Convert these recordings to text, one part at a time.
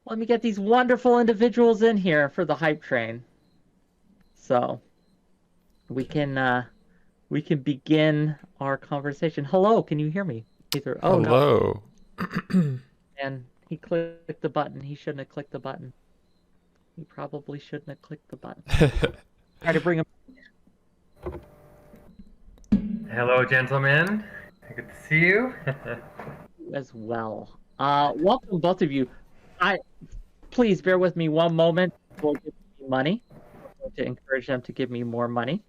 let me get these wonderful individuals in here for the hype train. So we can begin our conversation. Hello, can you hear me? Either. Oh no, Hello. and he clicked the button. He shouldn't have clicked the button. He probably shouldn't have clicked the button. Try to bring him Hello, gentlemen. Good to see you. as well. Welcome both of you. I Please bear with me one moment. We'll give me money. I'm going to encourage them to give me more money.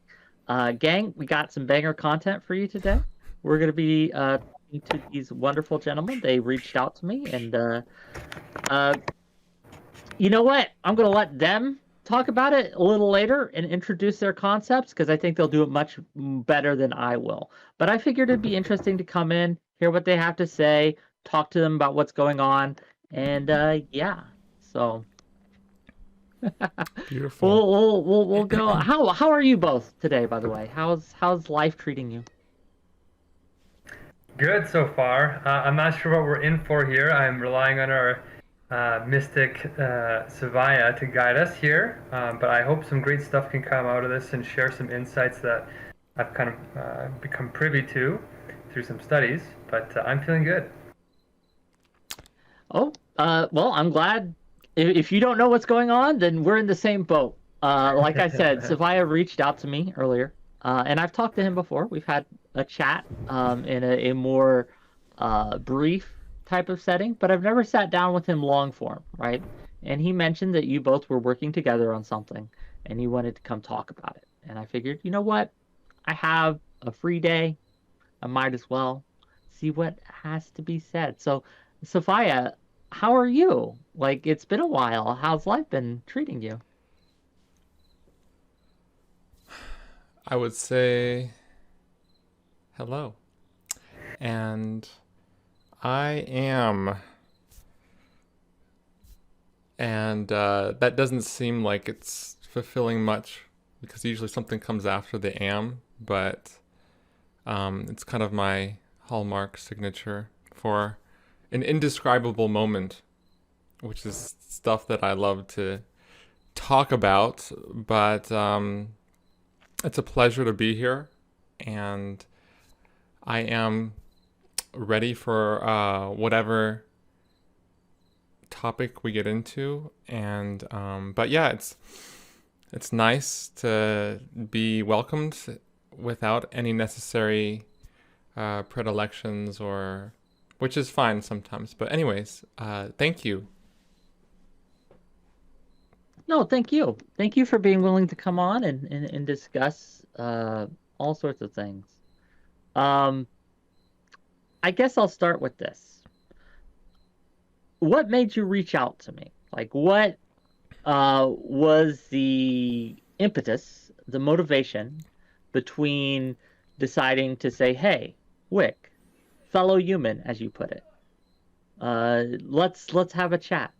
Gang, we got some banger content for you today. We're going to be talking to these wonderful gentlemen. They reached out to me, and you know what? I'm going to let them talk about it a little later and introduce their concepts because I think they'll do it much better than I will. But I figured it'd be interesting to come in, hear what they have to say, talk to them about what's going on, and yeah. So Beautiful. we'll go. How are you both today, by the way? How's life treating you? Good so far. I'm not sure what we're in for here. I'm relying on our mystic Seviah to guide us here, but I hope some great stuff can come out of this and share some insights that I've kind of become privy to through some studies. But I'm feeling good. Oh, well, I'm glad. If you don't know what's going on, then we're in the same boat. Like I said, Seviah reached out to me earlier, and I've talked to him before. We've had a chat in a more brief type of setting, but I've never sat down with him long form, right? And he mentioned that you both were working together on something, and you wanted to come talk about it. And I figured, you know what? I have a free day. I might as well see what has to be said. So, Sophia, how are you? Like, it's been a while. How's life been treating you? I would say hello. And I am. And that doesn't seem like it's fulfilling much because usually something comes after the am, but it's kind of my hallmark signature for an indescribable moment, which is stuff that I love to talk about, but it's a pleasure to be here, and I am ready for whatever topic we get into. And but yeah, it's nice to be welcomed without any necessary predilections, or which is fine sometimes. But anyways, thank you. No, thank you. Thank you for being willing to come on and discuss all sorts of things. Um, I guess I'll start with this. What made you reach out to me? Like, what was the impetus, the motivation between deciding to say, "Hey, Wick, fellow human," as you put it, let's have a chat.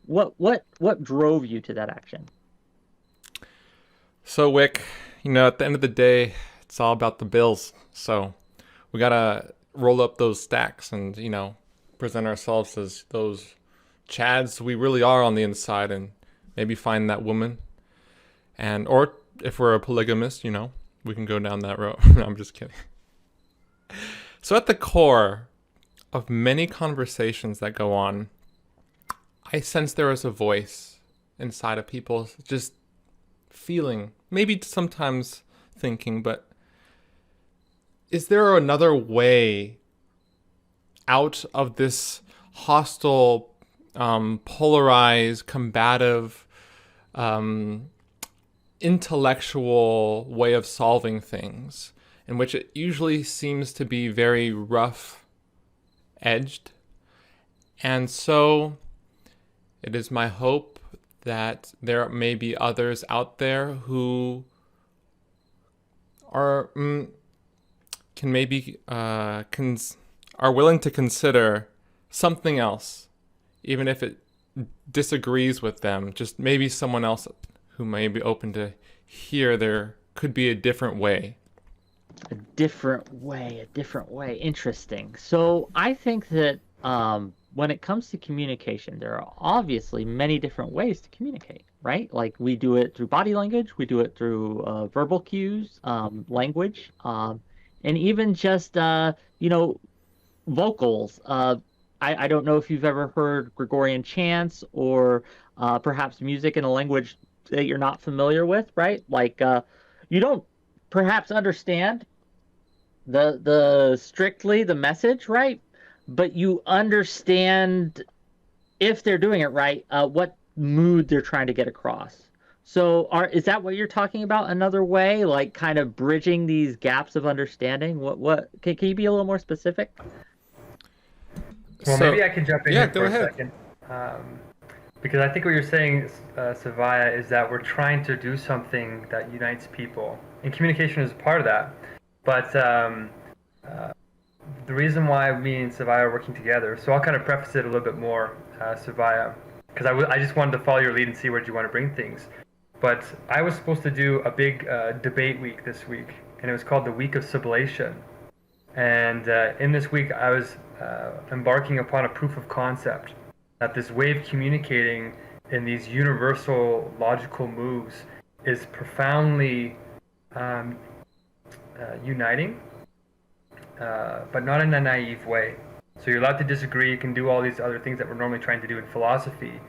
What drove you to that action? So Wick, at the end of the day, it's all about the bills. So we gotta roll up those stacks and present ourselves as those chads we really are on the inside, and maybe find that woman. And or if we're a polygamist, we can go down that road. No, I'm just kidding. So at the core of many conversations that go on, I sense there is a voice inside of people just feeling, maybe sometimes thinking, but is there another way out of this hostile, polarized, combative, intellectual way of solving things, in which it usually seems to be very rough edged? And so it is my hope that there may be others out there who are can maybe are willing to consider something else, even if it disagrees with them. Just maybe someone else who may be open to hear there could be a different way. A different way, a different way. Interesting. So I think that when it comes to communication, there are obviously many different ways to communicate, right? Like we do it through body language, we do it through verbal cues, language, and even just vocals. I don't know if you've ever heard Gregorian chants or perhaps music in a language that you're not familiar with, right? Like you don't perhaps understand the strictly the message, right? But you understand if they're doing it right, what mood they're trying to get across. So, is that what you're talking about? Another way, like kind of bridging these gaps of understanding. What can you be a little more specific? Well, So, maybe I could jump in yeah, here go for ahead. a second. Because I think what you're saying, Seviah, is that we're trying to do something that unites people. And communication is part of that. But the reason why me and Seviah are working together, so I'll kind of preface it a little bit more, Seviah, because I just wanted to follow your lead and see where you want to bring things. But I was supposed to do a big debate week this week, and it was called the Week of Sublation. And in this week, I was embarking upon a proof of concept that this way of communicating in these universal logical moves is profoundly uniting, but not in a naive way. So you're allowed to disagree. You can do all these other things that we're normally trying to do in philosophy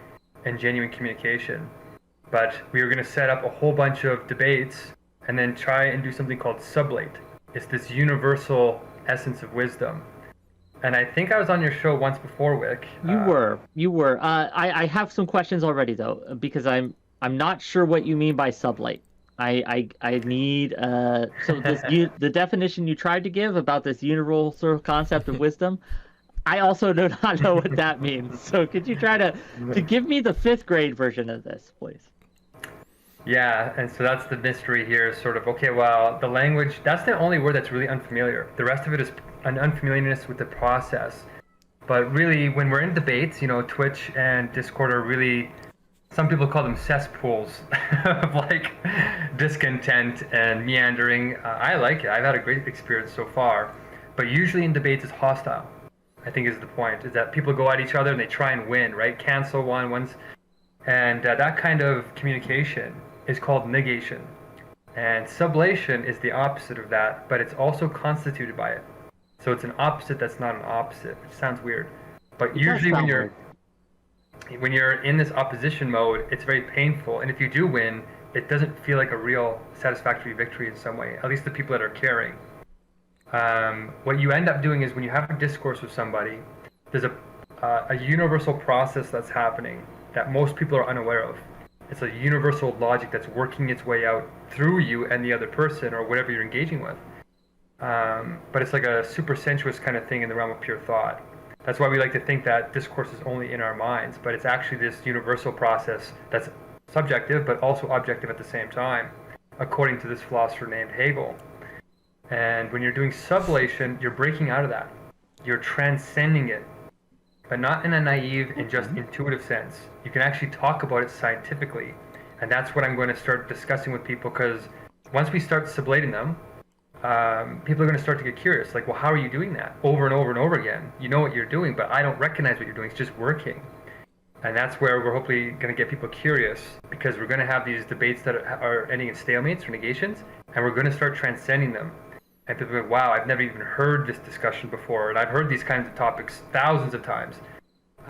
and genuine communication. But we were going to set up a whole bunch of debates and then try and do something called sublate. It's this universal essence of wisdom. And I think I was on your show once before, Whick. You were. I have some questions already though, because I'm not sure what you mean by sublate. I need so the definition you tried to give about this universal concept of wisdom. I also do not know what that means. So could you try to give me the 5th grade version of this, please? Yeah, and so that's the mystery here, sort of, okay, well, the language, that's the only word that's really unfamiliar. The rest of it is an unfamiliarness with the process. But really, when we're in debates, Twitch and Discord are really, some people call them cesspools of like discontent and meandering. I like it. I've had a great experience so far. But usually in debates, it's hostile, I think is the point, is that people go at each other and they try and win, right? Cancel one's. And that kind of communication is called negation. And sublation is the opposite of that, but it's also constituted by it. So it's an opposite that's not an opposite, which sounds weird. But usually when you're in this opposition mode, it's very painful. And if you do win, it doesn't feel like a real satisfactory victory in some way, at least the people that are caring. What you end up doing is when you have a discourse with somebody, there's a universal process that's happening that most people are unaware of. It's a universal logic that's working its way out through you and the other person or whatever you're engaging with. But it's like a super sensuous kind of thing in the realm of pure thought. That's why we like to think that discourse is only in our minds, but it's actually this universal process that's subjective but also objective at the same time, according to this philosopher named Hegel. And when you're doing sublation, you're breaking out of that. You're transcending it, but not in a naive and just intuitive sense. You can actually talk about it scientifically. And that's what I'm going to start discussing with people, because once we start sublating them, people are going to start to get curious. Like, well, how are you doing that over and over and over again? You know what you're doing, but I don't recognize what you're doing. It's just working. And that's where we're hopefully going to get people curious, because we're going to have these debates that are ending in stalemates or negations, and we're going to start transcending them. And people go, wow, I've never even heard this discussion before, and I've heard these kinds of topics thousands of times.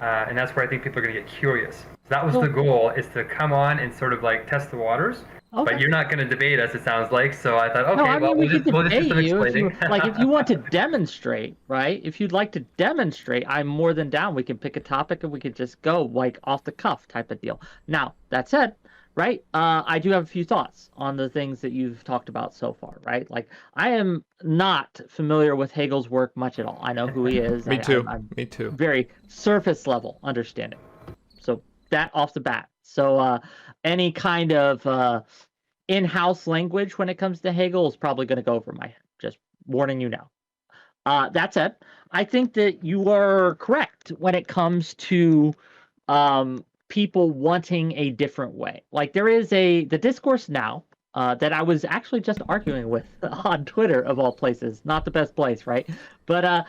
And that's where I think people are going to get curious. So that was the goal, is to come on and sort of like test the waters. Okay. But you're not going to debate us, it sounds like. So I thought, okay, no, I mean, we'll just do some explaining. If you want to demonstrate, right? If you'd like to demonstrate, I'm more than down. We can pick a topic and we could just go like off the cuff type of deal. Now, that said, right, I do have a few thoughts on the things that you've talked about so far, right? Like, I am not familiar with Hegel's work much at all. I know who he is. Me too. Me too. Very surface level understanding. So that off the bat. So any kind of in-house language when it comes to Hegel is probably going to go over my head. Just warning you now. That said, I think that you are correct when it comes to people wanting a different way. Like, there is the discourse now that I was actually just arguing with on Twitter, of all places. Not the best place, right? But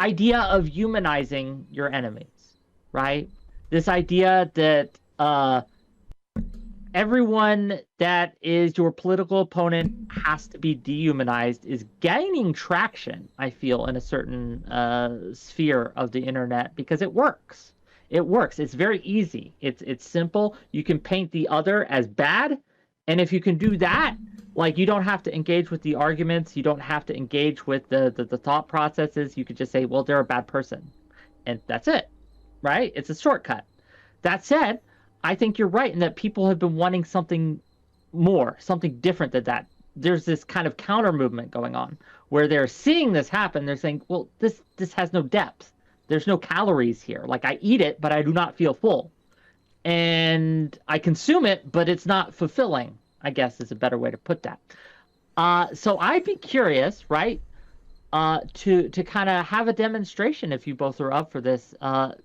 idea of humanizing your enemies, right? This idea that everyone that is your political opponent has to be dehumanized is gaining traction, I feel, in a certain sphere of the internet because it works. It works. It's very easy. It's simple. You can paint the other as bad, and if you can do that, like you don't have to engage with the arguments, you don't have to engage with the thought processes. You could just say, well, they're a bad person, and that's it, right? It's a shortcut. That said, I think you're right in that people have been wanting something more, something different than that. There's this kind of counter movement going on where they're seeing this happen. They're saying, well, this has no depth. There's no calories here. Like I eat it, but I do not feel full. And I consume it, but it's not fulfilling, I guess is a better way to put that. So I'd be curious, right, to kind of have a demonstration if you both are up for this.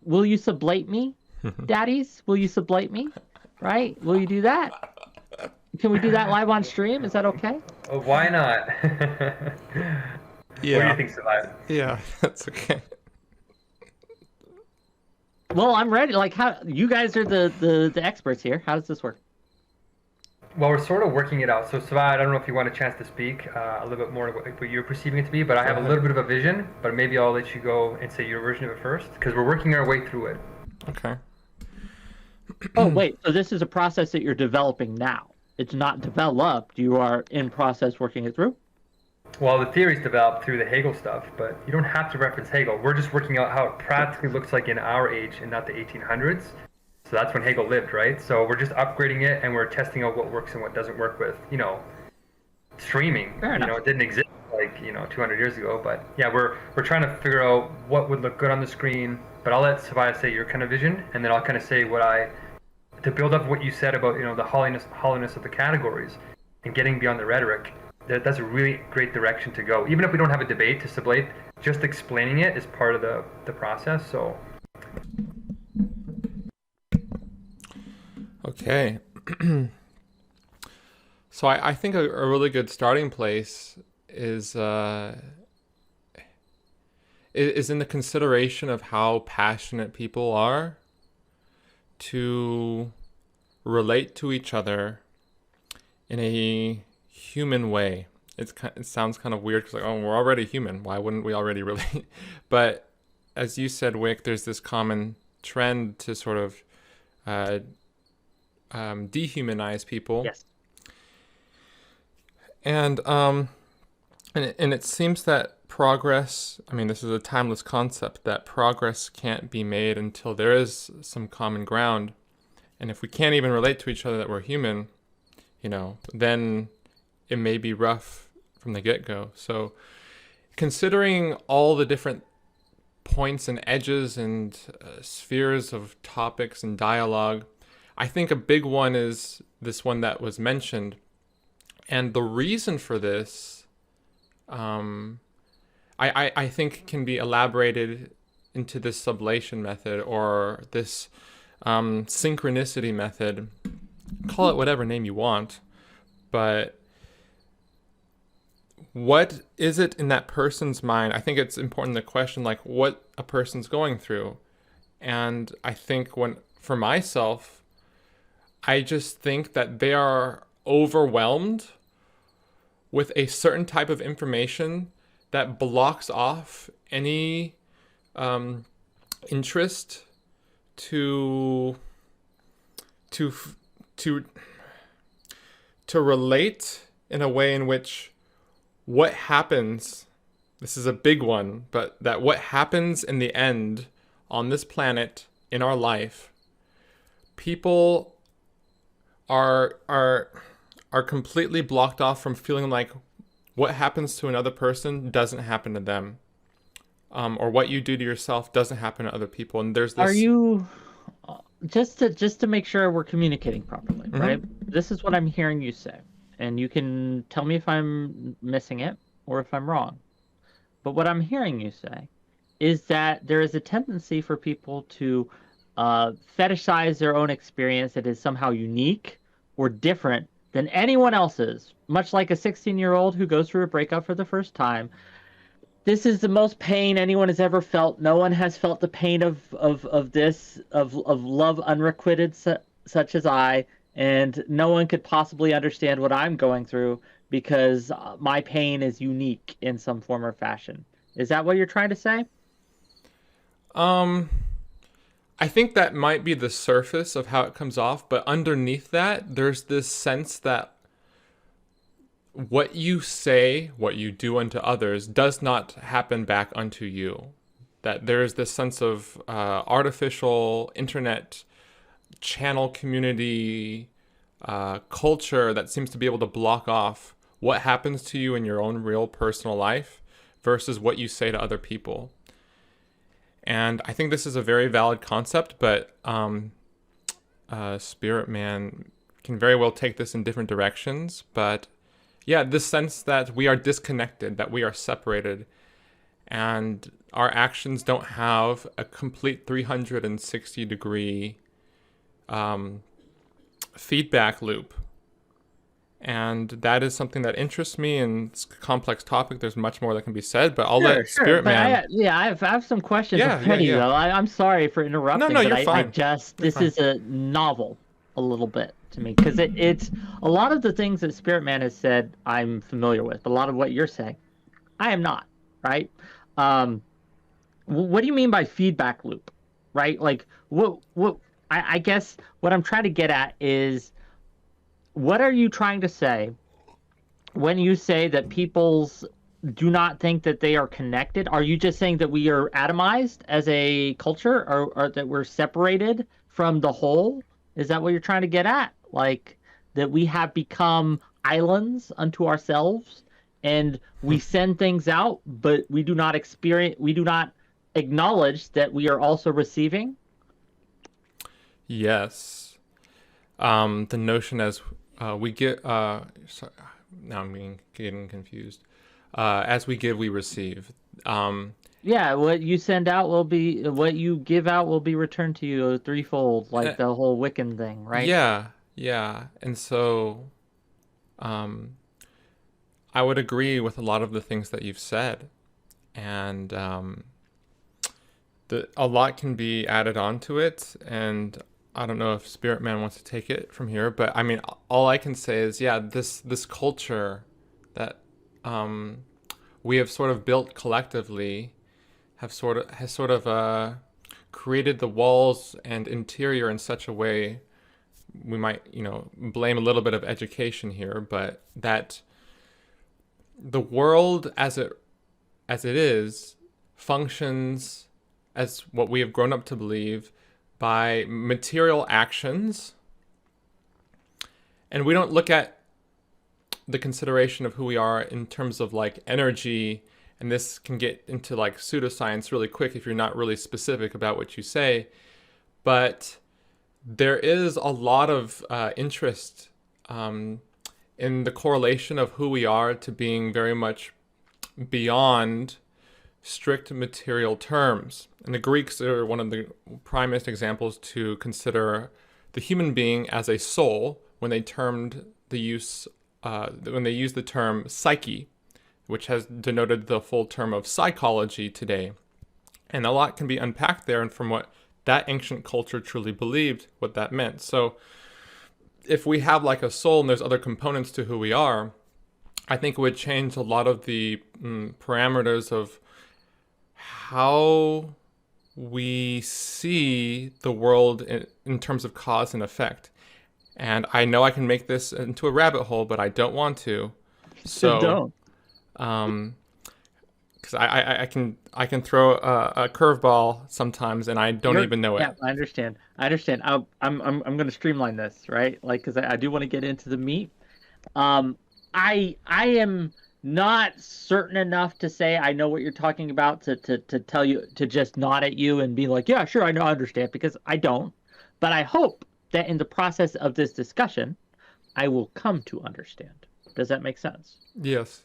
Will you sublate me? Daddies, will you sublate me? Right? Will you do that? Can we do that live on stream? Is that okay? Oh, why not? Yeah. What do you think, Seviah? Yeah, that's okay. Well, I'm ready. Like, how you guys are the experts here. How does this work? Well, we're sort of working it out. So, Seviah, I don't know if you want a chance to speak a little bit more of what you're perceiving it to be, but I have a little bit of a vision, but maybe I'll let you go and say your version of it first, because we're working our way through it. Okay. Oh, wait. So this is a process that you're developing now. It's not developed. You are in process working it through? Well, the theory's developed through the Hegel stuff, but you don't have to reference Hegel. We're just working out how it practically looks like in our age and not the 1800s. So that's when Hegel lived, right? So we're just upgrading it and we're testing out what works and what doesn't work with, streaming. Fair enough. It didn't exist like, 200 years ago. But yeah, we're trying to figure out what would look good on the screen. But I'll let Seviah say your kind of vision, and then I'll kind of say to build up what you said about, the hollowness of the categories and getting beyond the rhetoric. That's a really great direction to go. Even if we don't have a debate to sublate, just explaining it is part of the process. So. Okay. So I think a really good starting place is in the consideration of how passionate people are to relate to each other in a human way. It sounds kind of weird because we're already human. Why wouldn't we already relate? But as you said, Whick, there's this common trend to sort of dehumanize people. Yes. And it seems that progress, this is a timeless concept, that progress can't be made until there is some common ground. And if we can't even relate to each other that we're human, then it may be rough from the get-go. So considering all the different points and edges and spheres of topics and dialogue, I think a big one is this one that was mentioned. And the reason for this, I think can be elaborated into this sublation method or this synchronicity method. Call it whatever name you want. But what is it in that person's mind? I think it's important to question what a person's going through. And I think for myself, I just think that they are overwhelmed with a certain type of information that blocks off any interest to relate in a way in which what happens, this is a big one, but that what happens in the end on this planet in our life, people are completely blocked off from feeling like what happens to another person doesn't happen to them, or what you do to yourself doesn't happen to other people. And there's this. Are you just to make sure we're communicating properly, right? This is what I'm hearing you say, and you can tell me if I'm missing it or if I'm wrong. But what I'm hearing you say is that there is a tendency for people to fetishize their own experience that is somehow unique or different than anyone else's, much like a 16-year-old who goes through a breakup for the first time. this is the most pain anyone has ever felt. No one has felt the pain of this of love unrequited such as I, and no one could possibly understand what I'm going through because my pain is unique in some form or fashion. Is that what you're trying to say? Um, I think that might be the surface of how it comes off, but underneath that, there's this sense that what you say, what you do unto others, does not happen back unto you. That there's this sense of artificial internet channel community culture that seems to be able to block off what happens to you in your own real personal life versus what you say to other people. And I think this is a very valid concept, but Spiritman can very well take this in different directions. But yeah, this sense that we are disconnected, that we are separated, and our actions don't have a complete 360-degree feedback loop. And that is something that interests me, and it's a complex topic. There's much more that can be said, but I'll let Sure. But Spiritman. I have some questions Yeah, already, yeah. though. I'm sorry for interrupting, No, but you're I fine. just, You're this fine. is a novel a little bit to me because it's a lot of the things that Spiritman has said I'm familiar with, but a lot of what you're saying, I am not, right? Um, what do you mean by feedback loop, right? Like, I guess what I'm trying to get at is what are you trying to say when you say that people's do not think that they are connected? Are you just saying that we are atomized as a culture, or that we're separated from the whole? Is that what you're trying to get at? Like that we have become islands unto ourselves and we send things out, but we do not acknowledge that we are also receiving? Yes. The notion as we get. Sorry, now I'm getting confused. As we give, we receive. Um, Yeah, what you send out will be what you give out will be returned to you threefold, uh, like the whole Wiccan thing, right? yeah, yeah. And so, um, I would agree with a lot of the things that you've said, and a lot can be added onto it. And I don't know if Spirit Man wants to take it from here, but I mean, all I can say is, yeah, this culture that um, we have sort of built collectively has sort of created the walls and interior in such a way, we might blame a little bit of education here, but that the world as it is functions as what we have grown up to believe by material actions, and we don't look at the consideration of who we are in terms of like energy. And this can get into like pseudoscience really quick if you're not really specific about what you say, but there is a lot of interest in the correlation of who we are to being very much beyond strict material terms. And the Greeks are one of the primest examples to consider the human being as a soul when they used the term psyche, which has denoted the full term of psychology today. And a lot can be unpacked there, and from what that ancient culture truly believed, what that meant. So if we have like a soul and there's other components to who we are, I think it would change a lot of the parameters of how we see the world in terms of cause and effect. And I know I can make this into a rabbit hole, but I don't want to. So, Don't. because I can throw a curveball sometimes, and I don't even know it. Yeah, I understand. I'm going to streamline this, right? Like, because I do want to get into the meat. Um, I am not certain enough to say I know what you're talking about to tell you to just nod at you and be like, yeah, sure, I know, I understand, because I don't. But I hope that in the process of this discussion, I will come to understand. Does that make sense? Yes.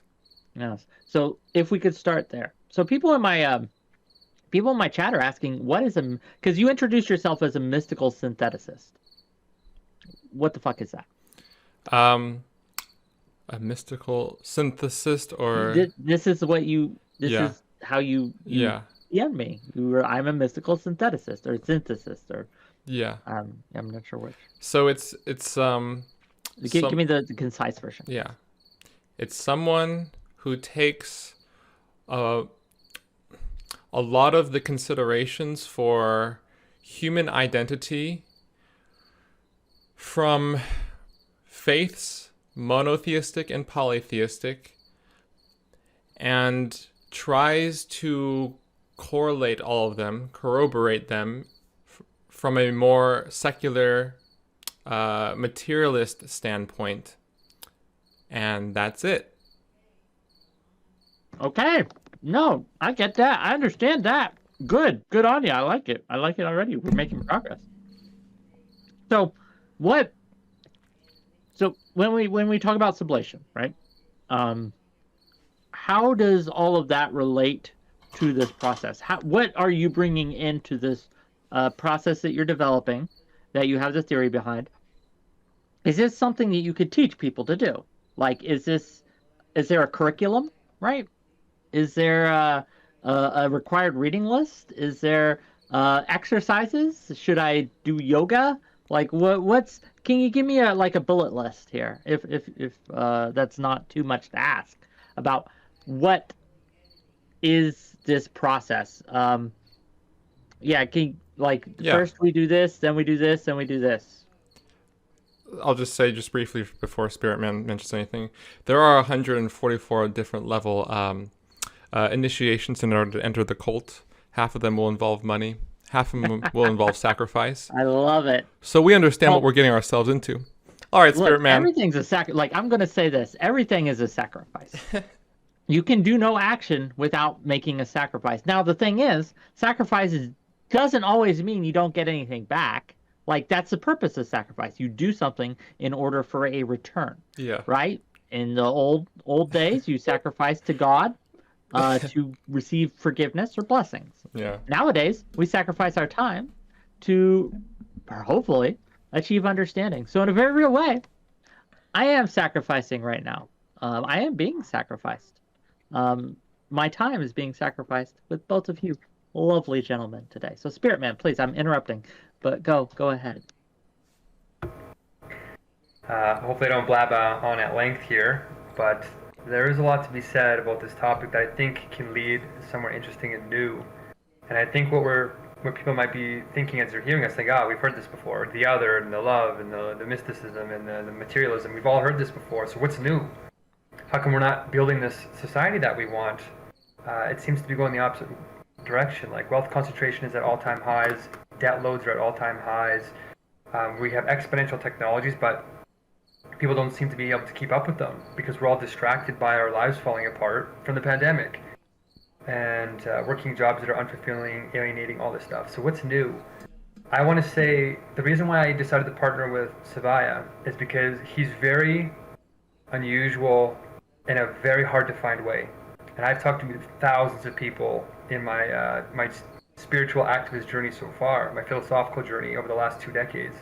Yes. So if we could start there. So people in my chat are asking, what is a, because you introduced yourself as a mystical syntheticist. What the fuck is that? A mystical synthesis, or This is what you. This yeah. is how you Yeah. DM me. I'm a mystical syntheticist or synthesist or Yeah. I'm not sure which. So it's Give some me the concise version. yeah. It's someone who takes a a lot of the considerations for human identity from faiths, monotheistic and polytheistic, and tries to correlate all of them, corroborate them from a more secular, materialist standpoint. And that's it. Okay. No, I get that. I understand that. Good. Good on you. I like it. I like it already. We're making progress. So, what? So when we talk about sublation, right? How does all of that relate to this process? What are you bringing into this process that you're developing, that you have the theory behind? Is this something that you could teach people to do? Like, is there a curriculum, right? Is there a required reading list? Is there exercises? Should I do yoga? Like, what's? Can you give me a bullet list here, if that's not too much to ask, about what is this process? Yeah, Yeah. first we do this, then we do this, then we do this. I'll just say just briefly before Spiritman mentions anything, there are 144 different level initiations in order to enter the cult. Half of them will involve money. Half of them will involve sacrifice. I love it. So we understand what we're getting ourselves into. All right, Look, Spiritman. everything's a Like, I'm going to say this. Everything is a sacrifice. You can do no action without making a sacrifice. Now, the thing is, sacrifices doesn't always mean you don't get anything back. Like, that's the purpose of sacrifice. You do something in order for a return. Yeah. Right? In the old days, you sacrifice to God to receive forgiveness or blessings. Yeah. Nowadays, we sacrifice our time to, hopefully, achieve understanding. So in a very real way, I am sacrificing right now. I am being sacrificed. My time is being sacrificed with both of you lovely gentlemen today. So Spiritman, please, I'm interrupting, but go ahead. Hopefully I don't blab on at length here, but there is a lot to be said about this topic that I think can lead somewhere interesting and new. And I think what people might be thinking as they're hearing us, like, we've heard this before, the other and the love and the mysticism and the materialism, we've all heard this before, so what's new? How come we're not building this society that we want? It seems to be going the opposite direction. Like, wealth concentration is at all-time highs, debt loads are at all-time highs. We have exponential technologies, but people don't seem to be able to keep up with them because we're all distracted by our lives falling apart from the pandemic and working jobs that are unfulfilling, alienating, all this stuff. So what's new? I want to say the reason why I decided to partner with Seviah is because he's very unusual in a very hard to find way. And I've talked to thousands of people in my my spiritual activist journey so far, my philosophical journey over the last 2 decades.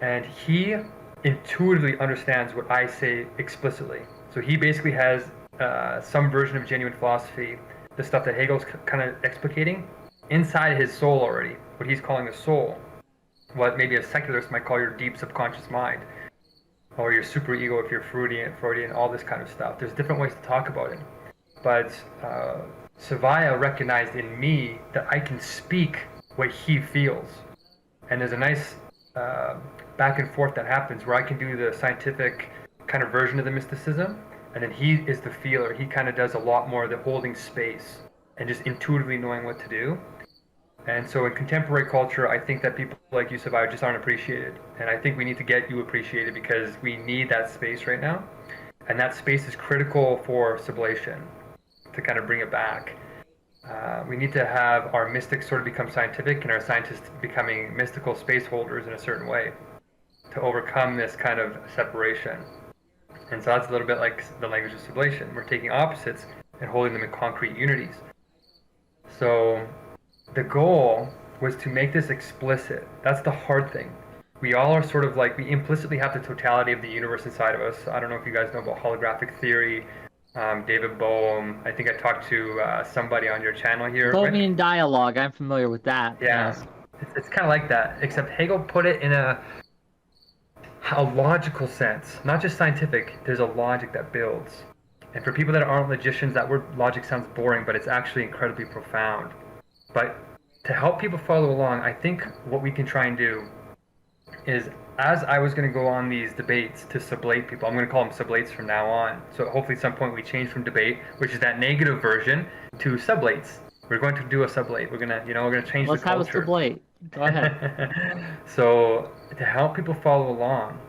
And he intuitively understands what I say explicitly. So he basically has some version of genuine philosophy, the stuff that Hegel's kind of explicating, inside his soul already, what he's calling the soul, what maybe a secularist might call your deep subconscious mind, or your superego if you're Freudian, all this kind of stuff. There's different ways to talk about it. But Seviah recognized in me that I can speak what he feels. And there's a nice back and forth that happens where I can do the scientific kind of version of the mysticism, and then he is the feeler. He kind of does a lot more of the holding space and just intuitively knowing what to do. And so in contemporary culture, I think that people like you, Seviah, just aren't appreciated. And I think we need to get you appreciated because we need that space right now. And that space is critical for sublation, to kind of bring it back. We need to have our mystics sort of become scientific and our scientists becoming mystical space holders in a certain way to overcome this kind of separation. And so that's a little bit like the language of sublation. We're taking opposites and holding them in concrete unities. So the goal was to make this explicit. That's the hard thing. We all are sort of like, we implicitly have the totality of the universe inside of us. I don't know if you guys know about holographic theory, David Bohm. I think I talked to somebody on your channel here, Whick. Bohemian dialogue. I'm familiar with that. Yeah, Yes. it's kind of like that, except Hegel put it in a logical sense, not just scientific. There's a logic that builds. And for people that aren't logicians, that word logic sounds boring, but it's actually incredibly profound. But to help people follow along, I think what we can try and do is, as I was going to go on these debates to sublate people, I'm going to call them sublates from now on. So hopefully at some point we change from debate, which is that negative version, to sublates. We're going to do a sublate. We're gonna, we're gonna change Let's the culture. Let's have a sublate. Go ahead. So to help people follow along,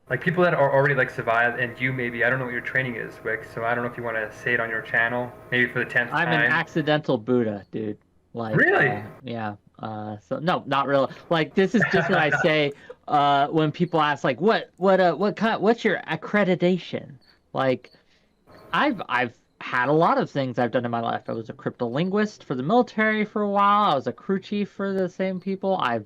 like people that are already like Seviah and you maybe, I don't know what your training is, Whick. So I don't know if you want to say it on your channel, maybe for the 10th I'm time. an accidental Buddha, dude. Like, Really? yeah. So no, not really. Like, this is just what I say when people ask, like, what's your accreditation? Like, I've had a lot of things I've done in my life. I was a cryptolinguist for the military for a while. I was a crew chief for the same people. I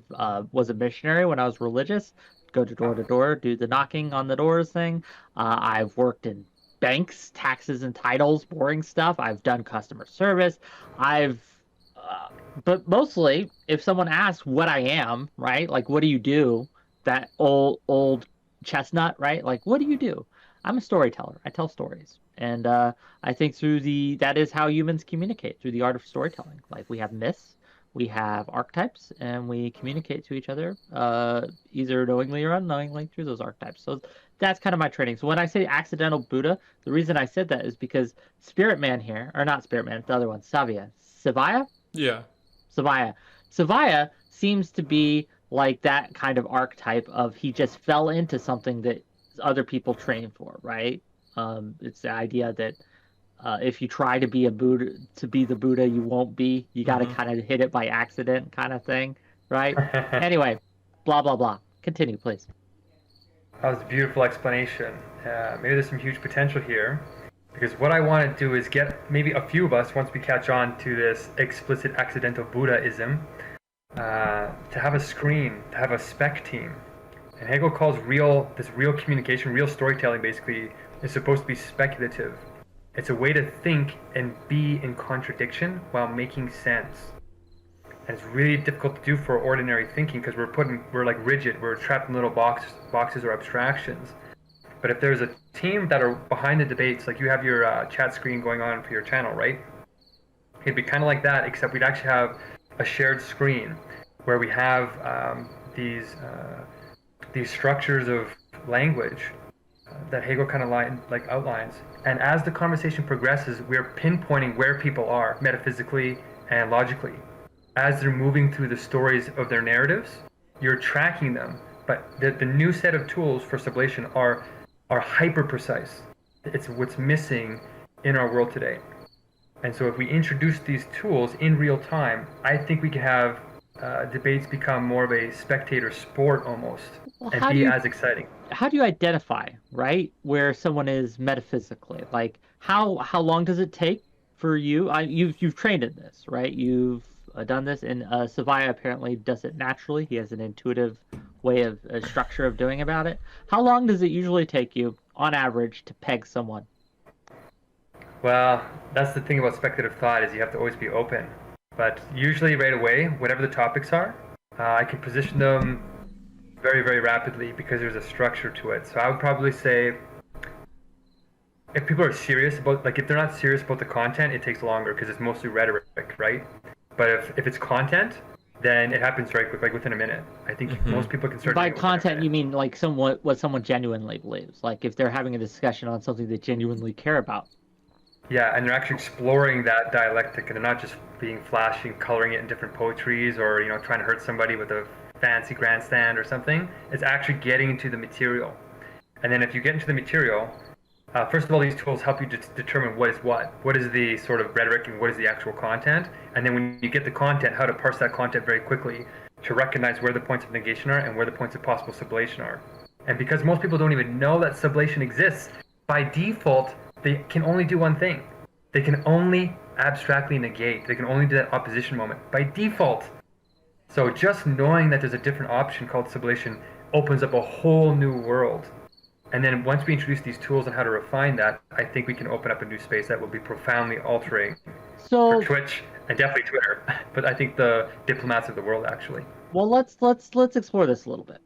was a missionary when I was religious. Go to door, do the knocking on the doors thing. I've worked in banks, taxes and titles, boring stuff. I've done customer service. I've but mostly, if someone asks what I am, right? Like, what do you do? That old chestnut, right? Like, what do you do? I'm a storyteller. I tell stories, and I think that is how humans communicate, through the art of storytelling. Like, we have myths, we have archetypes, and we communicate to each other, either knowingly or unknowingly, through those archetypes. So that's kind of my training. So when I say accidental Buddha, the reason I said that is because Spiritman here, or not Spiritman, the other one, Seviah, Yeah. Seviah seems to be like that kind of archetype of, he just fell into something that other people train for, right? It's the idea that if you try to be a Buddha, to be the Buddha, you won't be. You got to kind of hit it by accident, kind of thing, right? Anyway, blah blah blah. Continue, please. That was a beautiful explanation. Maybe there's some huge potential here. Because what I want to do is get maybe a few of us, once we catch on to this explicit accidental Buddhism, to have a screen, to have a spec team. And Hegel calls this real communication, real storytelling basically, is supposed to be speculative. It's a way to think and be in contradiction while making sense. And it's really difficult to do for ordinary thinking because we're like rigid, we're trapped in little boxes or abstractions. But if there's a team that are behind the debates, like you have your chat screen going on for your channel, right? It'd be kind of like that, except we'd actually have a shared screen where we have these structures of language that Hegel kind of like outlines. And as the conversation progresses, we're pinpointing where people are metaphysically and logically. As they're moving through the stories of their narratives, you're tracking them. But the new set of tools for sublation are hyper precise. It's what's missing in our world today. And so if we introduce these tools in real time, I think we can have debates become more of a spectator sport almost, and be as exciting. How do you identify, right, where someone is metaphysically? Like, how long does it take for you? You've trained in this, right? You've done this, and Seviah apparently does it naturally. He has an intuitive way of structure of doing about it. How long does it usually take you, on average, to peg someone? Well, that's the thing about speculative thought, is you have to always be open. But usually right away, whatever the topics are, I can position them very, very rapidly because there's a structure to it. So I would probably say, if people are serious about, like if they're not serious about the content, it takes longer because it's mostly rhetoric, right? But if it's content, then it happens very quick, like within a minute. I think most people can start. By content, you mean like what someone genuinely believes, like if they're having a discussion on something they genuinely care about. Yeah, and they're actually exploring that dialectic, and they're not just being flashy and coloring it in different poetries, or trying to hurt somebody with a fancy grandstand or something. It's actually getting into the material. And then if you get into the material, first of all, these tools help you to determine what is what. What is the sort of rhetoric and what is the actual content? And then when you get the content, how to parse that content very quickly to recognize where the points of negation are and where the points of possible sublation are. And because most people don't even know that sublation exists, by default, they can only do one thing. They can only abstractly negate. They can only do that opposition moment by default. So just knowing that there's a different option called sublation opens up a whole new world. And then once we introduce these tools and how to refine that, I think we can open up a new space that will be profoundly altering for So, Twitch and definitely Twitter. But I think the diplomats of the world actually. well, let's explore this a little bit.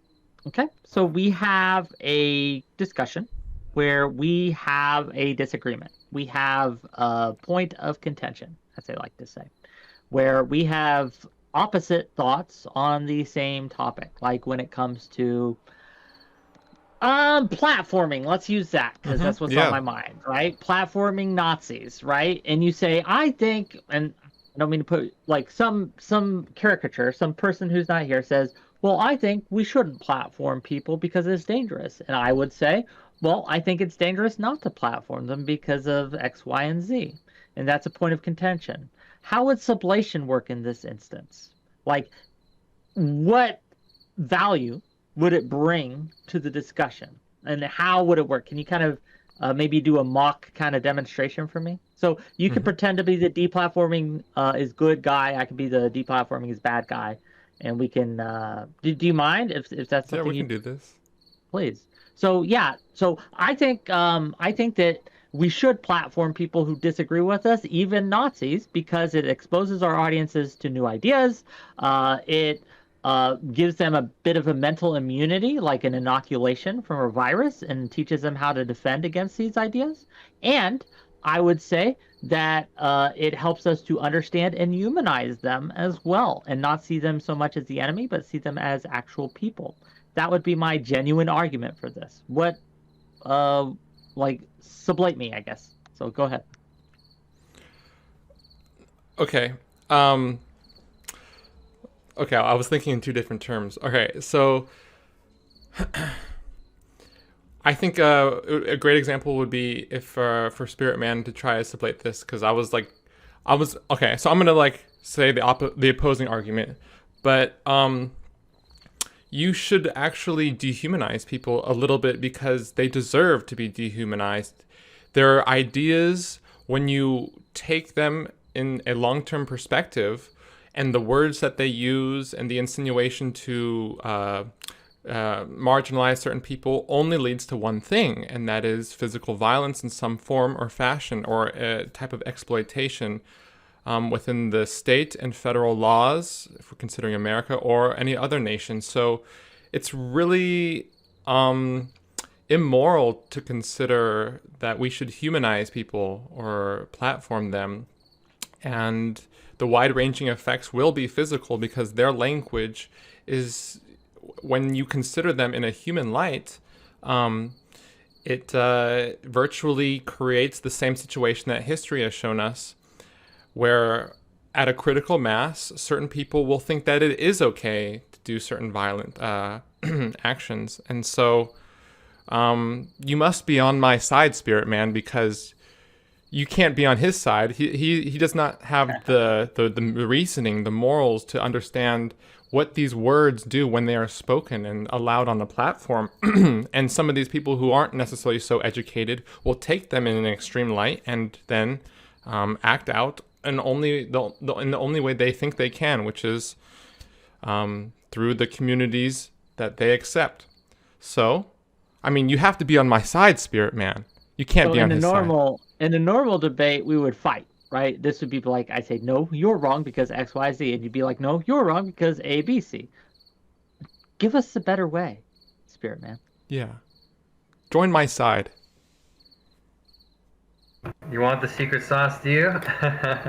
Okay? So we have a discussion where we have a disagreement. We have a point of contention, as they like to say, where we have opposite thoughts on the same topic, like when it comes to platforming. Let's use that because that's what's on Yeah. my mind, right? Platforming Nazis, right? And you say, I think, and I don't mean to put like some caricature, some person who's not here says, well, I think we shouldn't platform people because it's dangerous. And I would say, well, I think it's dangerous not to platform them because of X, Y, and Z. And that's a point of contention. How would sublation work in this instance? Like, what value would it bring to the discussion, and how would it work? Can you kind of maybe do a mock kind of demonstration for me? So you could pretend to be the deplatforming is good guy. I could be the deplatforming is bad guy, and we can. Do you mind if that's something Yeah, we you can do this. please? So yeah, so I think that we should platform people who disagree with us, even Nazis, because it exposes our audiences to new ideas. It gives them a bit of a mental immunity, like an inoculation from a virus, and teaches them how to defend against these ideas. And I would say that it helps us to understand and humanize them as well, and not see them so much as the enemy, but see them as actual people. That would be my genuine argument for this. What, like, sublate me, I guess. So go ahead. Okay. Okay, I was thinking in two different terms. Okay, so I think a great example would be if for Spiritman to try to sublate this, because okay. So I'm gonna like say the opposing argument, but you should actually dehumanize people a little bit because they deserve to be dehumanized. Their ideas, when you take them in a long-term perspective, and the words that they use and the insinuation to marginalize certain people only leads to one thing, and that is physical violence in some form or fashion, or a type of exploitation within the state and federal laws, if we're considering America, or any other nation. So it's really immoral to consider that we should humanize people or platform them. And the wide-ranging effects will be physical because their language is, when you consider them in a human light, it virtually creates the same situation that history has shown us, where at a critical mass, certain people will think that it is okay to do certain violent actions. And so you must be on my side, Spiritman, because you can't be on his side. He does not have the reasoning, the morals to understand what these words do when they are spoken and allowed on a platform. And some of these people who aren't necessarily so educated will take them in an extreme light and then act out in the only way they think they can, which is through the communities that they accept. So, I mean, you have to be on my side, Spiritman. You can't be on his side. In a normal debate, we would fight, right? This would be like, I say, no, you're wrong because X, Y, Z. And you'd be like, no, you're wrong because A, B, C. Give us a better way, Spiritman. Yeah. Join my side. You want the secret sauce, do you?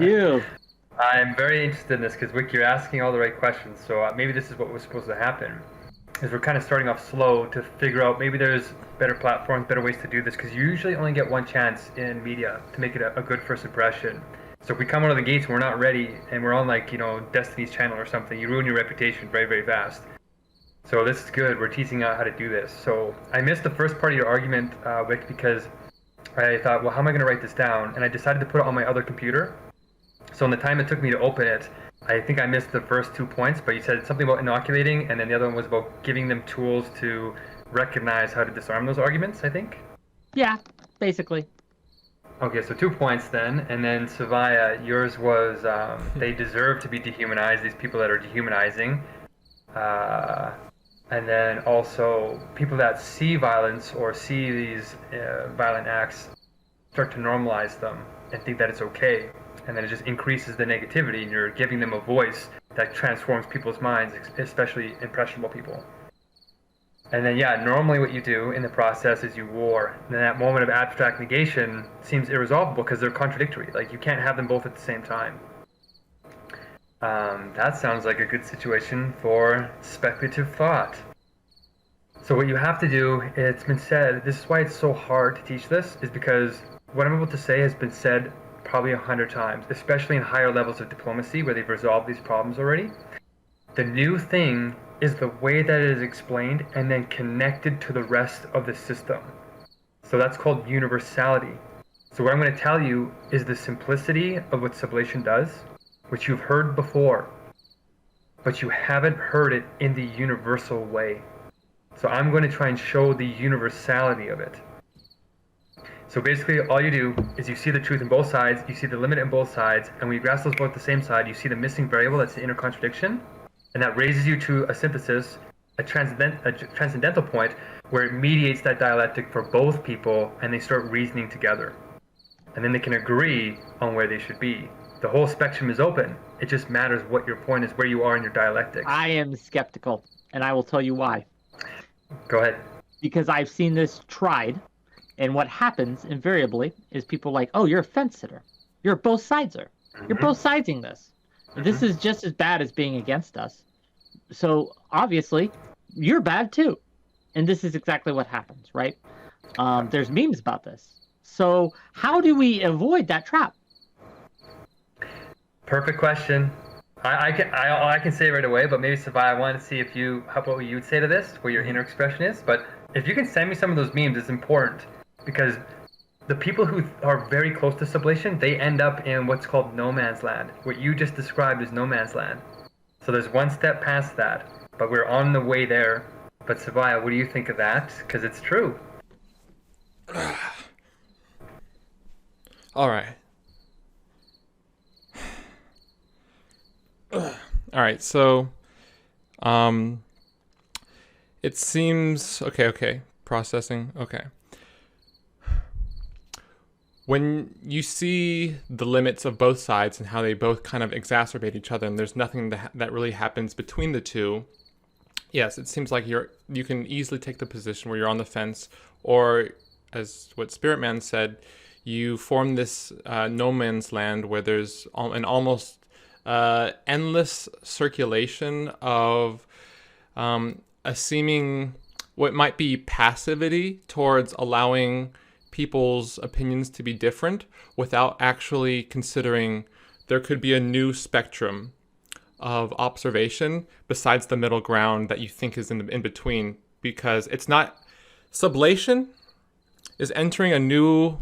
You. I'm very interested in this because, Whick, you're asking all the right questions. So maybe this is what was supposed to happen. Is we're kind of starting off slow to figure out maybe there's better platforms, better ways to do this, because you usually only get one chance in media to make it a good first impression. So if we come out of the gates and we're not ready and we're on like, Destiny's Channel or something, you ruin your reputation very, very fast. So this is good. We're teasing out how to do this. So I missed the first part of your argument, Whick, because I thought, well, how am I going to write this down? And I decided to put it on my other computer. So in the time it took me to open it, I think I missed the first 2 points, but you said something about inoculating, and then the other one was about giving them tools to recognize how to disarm those arguments, I think? Yeah, basically. Okay, so 2 points then, and then Seviah, yours was they deserve to be dehumanized, these people that are dehumanizing. And then also people that see violence or see these violent acts start to normalize them and think that it's okay. And then it just increases the negativity, and you're giving them a voice that transforms people's minds, especially impressionable people. And then, yeah, normally what you do in the process is you war. And then that moment of abstract negation seems irresolvable because they're contradictory. Like, you can't have them both at the same time. That sounds like a good situation for speculative thought. So what you have to do, it's been said, this is why it's so hard to teach this, is because what I'm about to say has been said probably 100 times, especially in higher levels of diplomacy where they've resolved these problems already. The new thing is the way that it is explained and then connected to the rest of the system. So that's called universality. So what I'm going to tell you is the simplicity of what sublation does, which you've heard before, but you haven't heard it in the universal way. So I'm going to try and show the universality of it. So basically all you do is you see the truth in both sides, you see the limit in both sides, and when you grasp those both at the same side, you see the missing variable, that's the inner contradiction, and that raises you to a synthesis, a transcendental point where it mediates that dialectic for both people, and they start reasoning together. And then they can agree on where they should be. The whole spectrum is open. It just matters what your point is, where you are in your dialectics. I am skeptical, and I will tell you why. Go ahead. Because I've seen this tried, and what happens invariably is people like, oh, you're a fence sitter. You're both sides-er. You're both siding this. This is just as bad as being against us. So obviously, you're bad too. And this is exactly what happens, right? There's memes about this. So how do we avoid that trap? Perfect question. I can say it right away, but maybe Seviah, I wanted to see if what you would say to this, what your inner expression is. But if you can send me some of those memes, it's important because the people who are very close to sublation, they end up in what's called no man's land. What you just described is no man's land. So there's one step past that, but we're on the way there. But Seviah, what do you think of that? Because it's true. All right. All right, so it seems okay, processing. Okay. When you see the limits of both sides and how they both kind of exacerbate each other and there's nothing that really happens between the two, yes, it seems like you can easily take the position where you're on the fence, or as what Spiritman said, you form this no man's land where there's an almost endless circulation of a seeming what might be passivity towards allowing people's opinions to be different without actually considering there could be a new spectrum of observation besides the middle ground that you think is in between, because it's not sublation is entering a new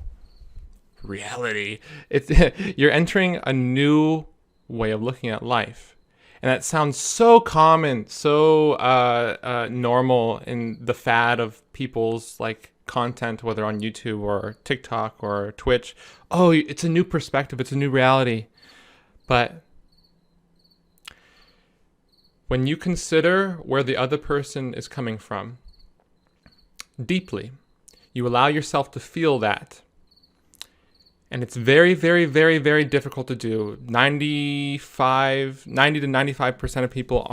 reality. You're entering a new way of looking at life, and that sounds so common, so normal in the fad of people's like content, whether on YouTube or TikTok or Twitch. Oh, it's a new perspective, it's a new reality. But when you consider where the other person is coming from deeply, you allow yourself to feel that. And it's very, very, very, very difficult to do. 90 to 95% of people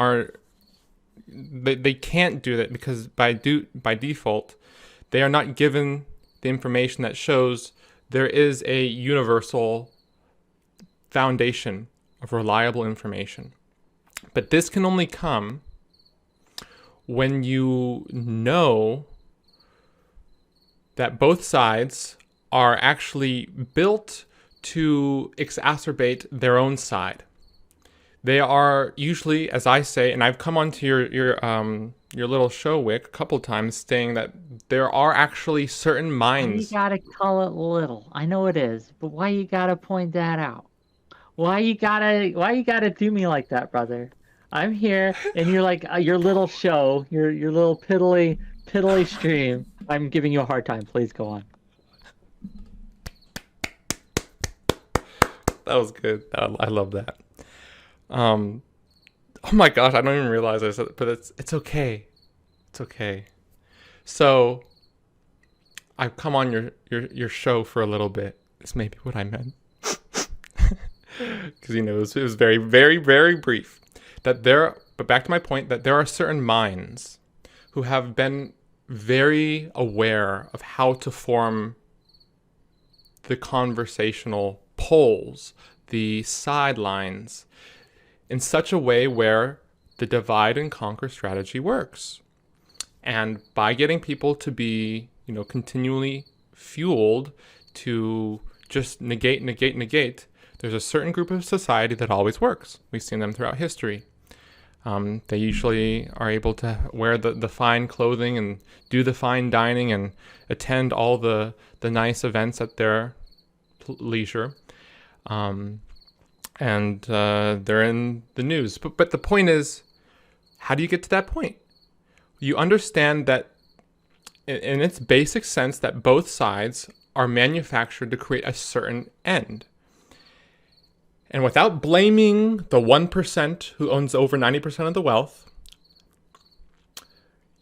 they can't do that because by default, they are not given the information that shows there is a universal foundation of reliable information. But this can only come when you know that both sides are actually built to exacerbate their own side. They are usually, as I say, and I've come onto your little show, Whick, a couple times, saying that there are actually certain minds. Why you gotta call it little? I know it is, but why you gotta point that out? Why you gotta do me like that, brother? I'm here, and you're like your little show, your little piddly stream. I'm giving you a hard time. Please go on. That was good. I love that. Oh my gosh, I don't even realize I said it, but it's okay. It's okay. So I've come on your show for a little bit. This may be what I meant. Because, it was very, very, very brief. But back to my point, that there are certain minds who have been very aware of how to form the conversational poles, the sidelines, in such a way where the divide and conquer strategy works. And by getting people to be, continually fueled to just negate, there's a certain group of society that always works. We've seen them throughout history. They usually are able to wear the fine clothing and do the fine dining and attend all the nice events at their leisure. And they're in the news. But the point is, how do you get to that point? You understand that in its basic sense that both sides are manufactured to create a certain end. And without blaming the 1% who owns over 90% of the wealth,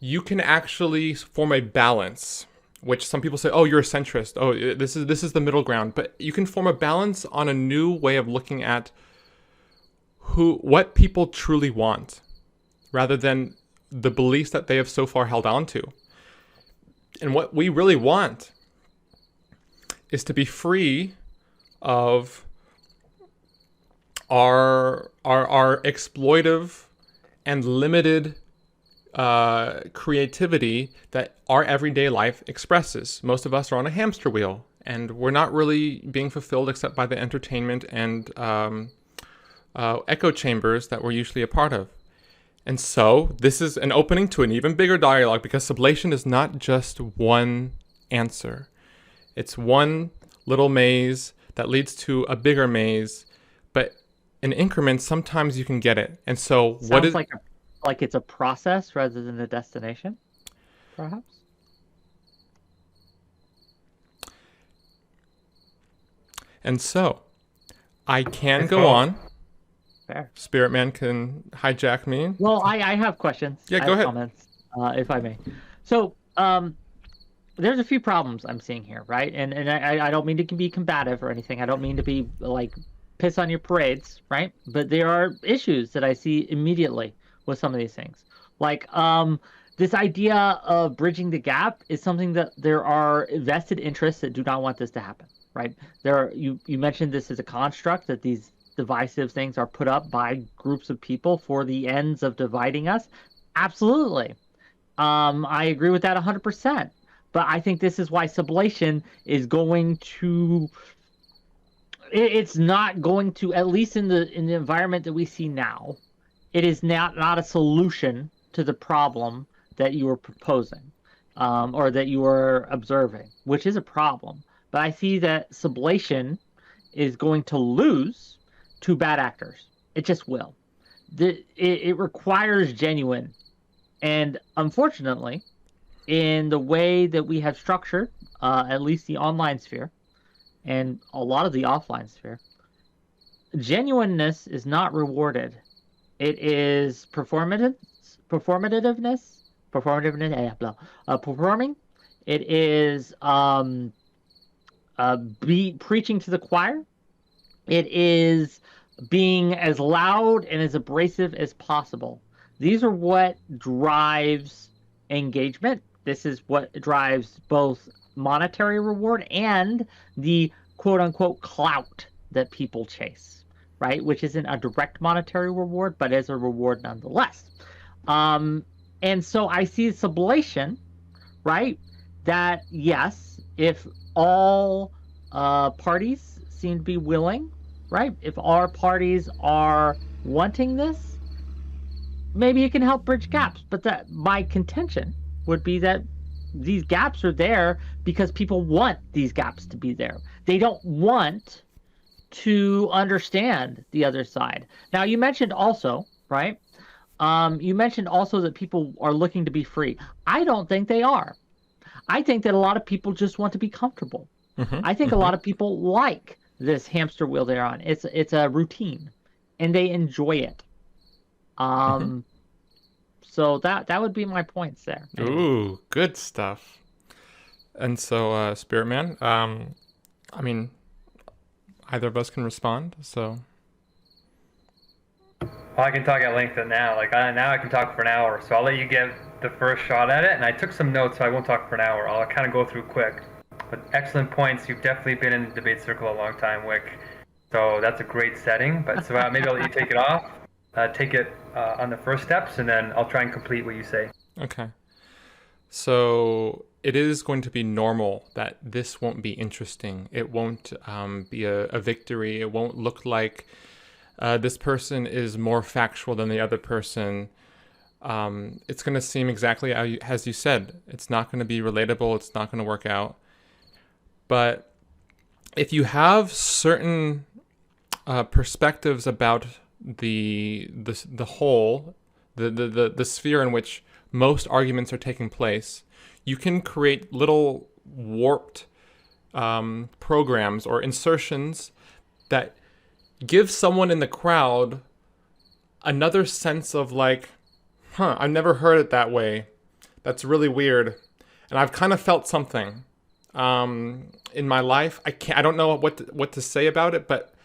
you can actually form a balance, which some people say, oh, you're a centrist. Oh, this is the middle ground. But you can form a balance on a new way of looking at what people truly want, rather than the beliefs that they have so far held on to. And what we really want is to be free of our exploitive and limited creativity that our everyday life expresses. Most of us are on a hamster wheel, and we're not really being fulfilled except by the entertainment and echo chambers that we're usually a part of. And so this is an opening to an even bigger dialogue, because sublation is not just one answer. It's one little maze that leads to a bigger maze, but in increments, sometimes you can get it. And so Sounds like it's a process rather than a destination, perhaps? And so I can go on. Fair. Spiritman can hijack me. Well, I have questions. Yeah, I go have ahead. Comments, if I may. So, there's a few problems I'm seeing here, right? And I don't mean to be combative or anything. I don't mean to be like piss on your parades, right? But there are issues that I see immediately with some of these things. Like, this idea of bridging the gap is something that there are vested interests that do not want this to happen, right? You mentioned this as a construct, that these divisive things are put up by groups of people for the ends of dividing us. Absolutely. I agree with that 100%. But I think this is why sublation is going to... It's not going to, at least in the environment that we see now, it is not a solution to the problem that you were proposing, or that you were observing, which is a problem. But I see that sublation is going to lose to bad actors. It just will. It requires genuine. And unfortunately, in the way that we have structured, at least the online sphere, and a lot of the offline sphere, genuineness is not rewarded. It is performing. It is preaching to the choir. It is being as loud and as abrasive as possible. These are what drives engagement. This is what drives both monetary reward and the quote-unquote clout that people chase, right? Which isn't a direct monetary reward, but is a reward nonetheless. And so I see sublation, right? That, yes, if all parties seem to be willing, right? If our parties are wanting this, maybe it can help bridge gaps. But that my contention would be that these gaps are there because people want these gaps to be there. They don't want to understand the other side. Now, you mentioned also, right? You mentioned also that people are looking to be free. I don't think they are. I think that a lot of people just want to be comfortable. I think a lot of people like this hamster wheel they're on. It's a routine, and they enjoy it. So that would be my points there. Anyway. Ooh, good stuff. And so, Spiritman, I mean, either of us can respond. So, Well, I can talk at length now. Now I can talk for an hour. So I'll let you get the first shot at it. And I took some notes, so I won't talk for an hour. I'll kind of go through quick. But excellent points. You've definitely been in the debate circle a long time, Whick. So that's a great setting. But so maybe I'll let you take it off. Take it on the first steps, and then I'll try and complete what you say. okay. So it is going to be normal that this won't be interesting. It won't be a victory. It won't look like this person is more factual than the other person. It's going to seem exactly as you said. It's not going to be relatable. It's not going to work out. But if you have certain perspectives about the whole, the sphere in which most arguments are taking place, you can create little warped programs or insertions that give someone in the crowd another sense of like, I've never heard it that way. That's really weird. And I've kind of felt something in my life. I don't know what to say about it, but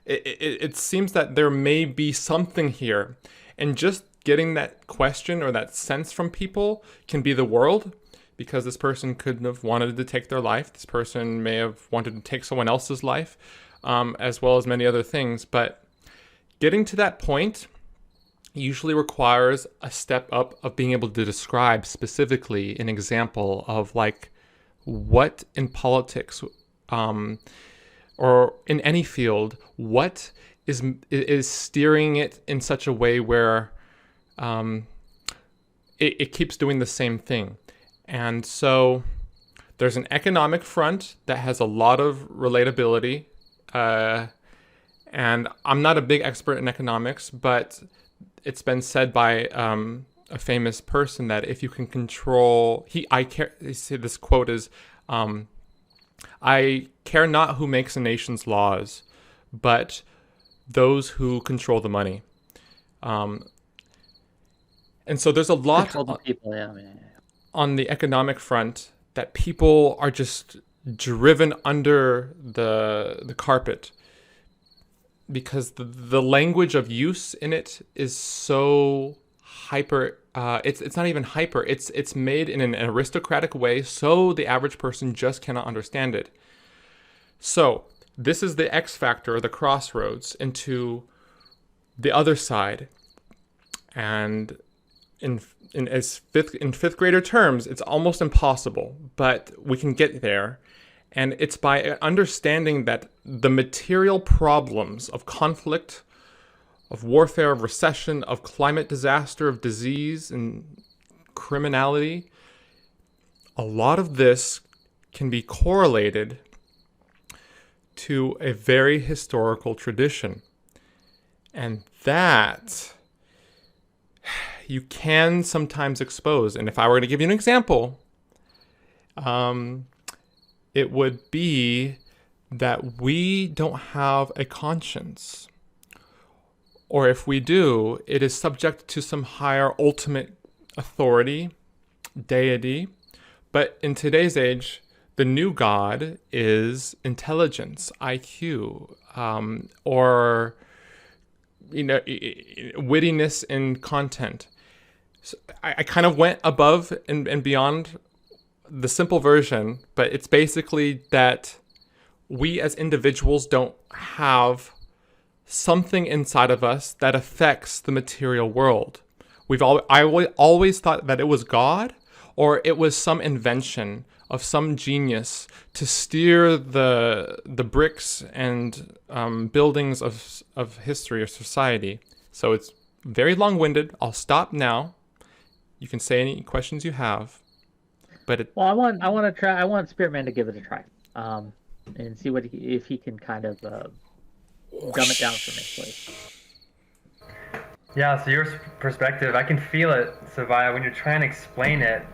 it seems that there may be something here. And just getting that question or that sense from people can be the world, because this person couldn't have wanted to take their life. This person may have wanted to take someone else's life, as well as many other things. But getting to that point usually requires a step up of being able to describe specifically an example of like what in politics or in any field, what is steering it in such a way where it keeps doing the same thing. And so there's an economic front that has a lot of relatability. And I'm not a big expert in economics, but it's been said by a famous person that if you can control, this quote is, I care not who makes a nation's laws, but those who control the money. And so there's a lot on the economic front that people are just driven under the carpet, because the language of use in it is so hyper. It's not even hyper. It's made in an aristocratic way, so the average person just cannot understand it. So this is the X factor, the crossroads into the other side. And in fifth grader terms, it's almost impossible, but we can get there. And it's by understanding that the material problems of conflict, of warfare, of recession, of climate disaster, of disease and criminality, a lot of this can be correlated to a very historical tradition. And that you can sometimes expose. And if I were to give you an example, it would be that we don't have a conscience. Or if we do, it is subject to some higher ultimate authority, deity. But in today's age, the new God is intelligence, IQ, or wittiness in content. So I kind of went above and beyond the simple version, but it's basically that we as individuals don't have something inside of us that affects the material world. I always thought that it was God, or it was some invention of some genius to steer the bricks and buildings of history or society. So it's very long-winded. I'll stop now. You can say any questions you have. But I want Spiritman to give it a try, and see if he can kind of dumb it down for me, please. Yeah, so your perspective, I can feel it, Seviah, when you're trying to explain it.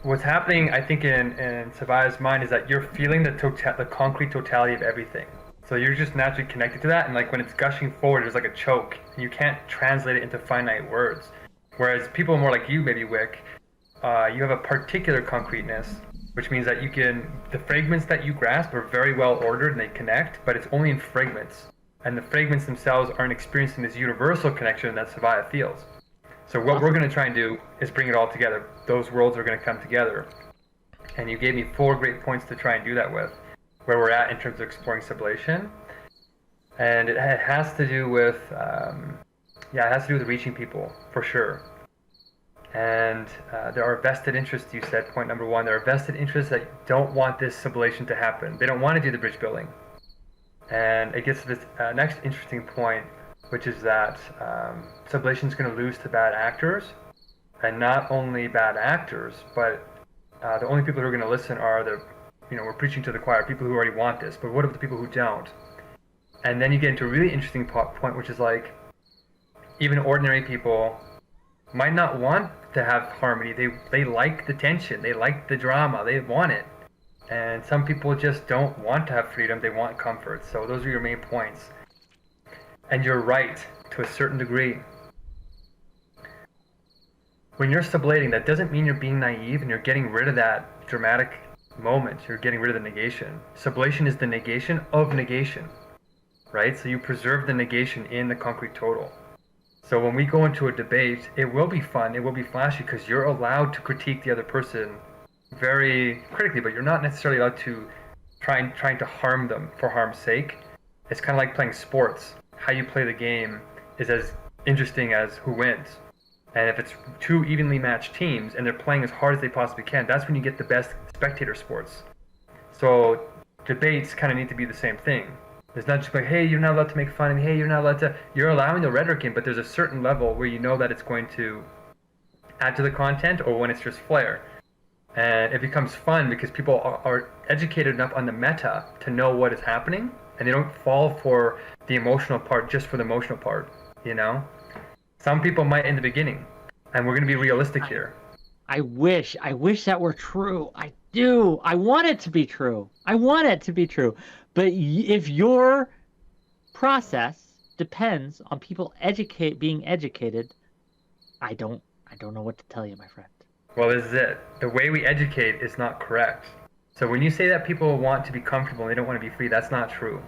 What's happening, I think, in Seviah's mind is that you're feeling the concrete totality of everything. So you're just naturally connected to that, and like when it's gushing forward, there's like a choke, and you can't translate it into finite words. Whereas people more like you, maybe Whick, you have a particular concreteness, which means that the fragments that you grasp are very well ordered and they connect, but it's only in fragments. And the fragments themselves aren't experiencing this universal connection that Seviah feels. So what we're going to try and do is bring it all together. Those worlds are going to come together. And you gave me 4 great points to try and do that with, where we're at in terms of exploring sublation. And it has to do with, it has to do with reaching people, for sure. And there are vested interests, you said, point number 1. There are vested interests that don't want this sublation to happen. They don't want to do the bridge building. And it gets to this next interesting point, which is that sublation is going to lose to bad actors. And not only bad actors, but the only people who are going to listen are we're preaching to the choir, people who already want this. But what about the people who don't? And then you get into a really interesting point, which is like, even ordinary people might not want to have harmony. They like the tension, they like the drama, they want it. And some people just don't want to have freedom, they want comfort. So those are your main points. And you're right, to a certain degree. When you're sublating, that doesn't mean you're being naive and you're getting rid of that dramatic moment. You're getting rid of the negation. Sublation is the negation of negation, right? So you preserve the negation in the concrete total. So when we go into a debate, it will be fun, it will be flashy, because you're allowed to critique the other person very critically, but you're not necessarily allowed to trying to harm them for harm's sake. It's kind of like playing sports. How you play the game is as interesting as who wins. And if it's 2 evenly matched teams and they're playing as hard as they possibly can, that's when you get the best spectator sports. So debates kind of need to be the same thing. It's not just like, hey, you're not allowed to make fun of me, hey, you're not allowed to... You're allowing the rhetoric in, but there's a certain level where you know that it's going to add to the content, or when it's just flair. And it becomes fun because people are educated enough on the meta to know what is happening, and they don't fall for the emotional part just for the emotional part, you know? Some people might in the beginning, and we're going to be realistic here. I wish that were true. I do. I want it to be true. But if your process depends on people being educated, I don't know what to tell you, my friend. Well, this is it. The way we educate is not correct. So when you say that people want to be comfortable and they don't want to be free, that's not true.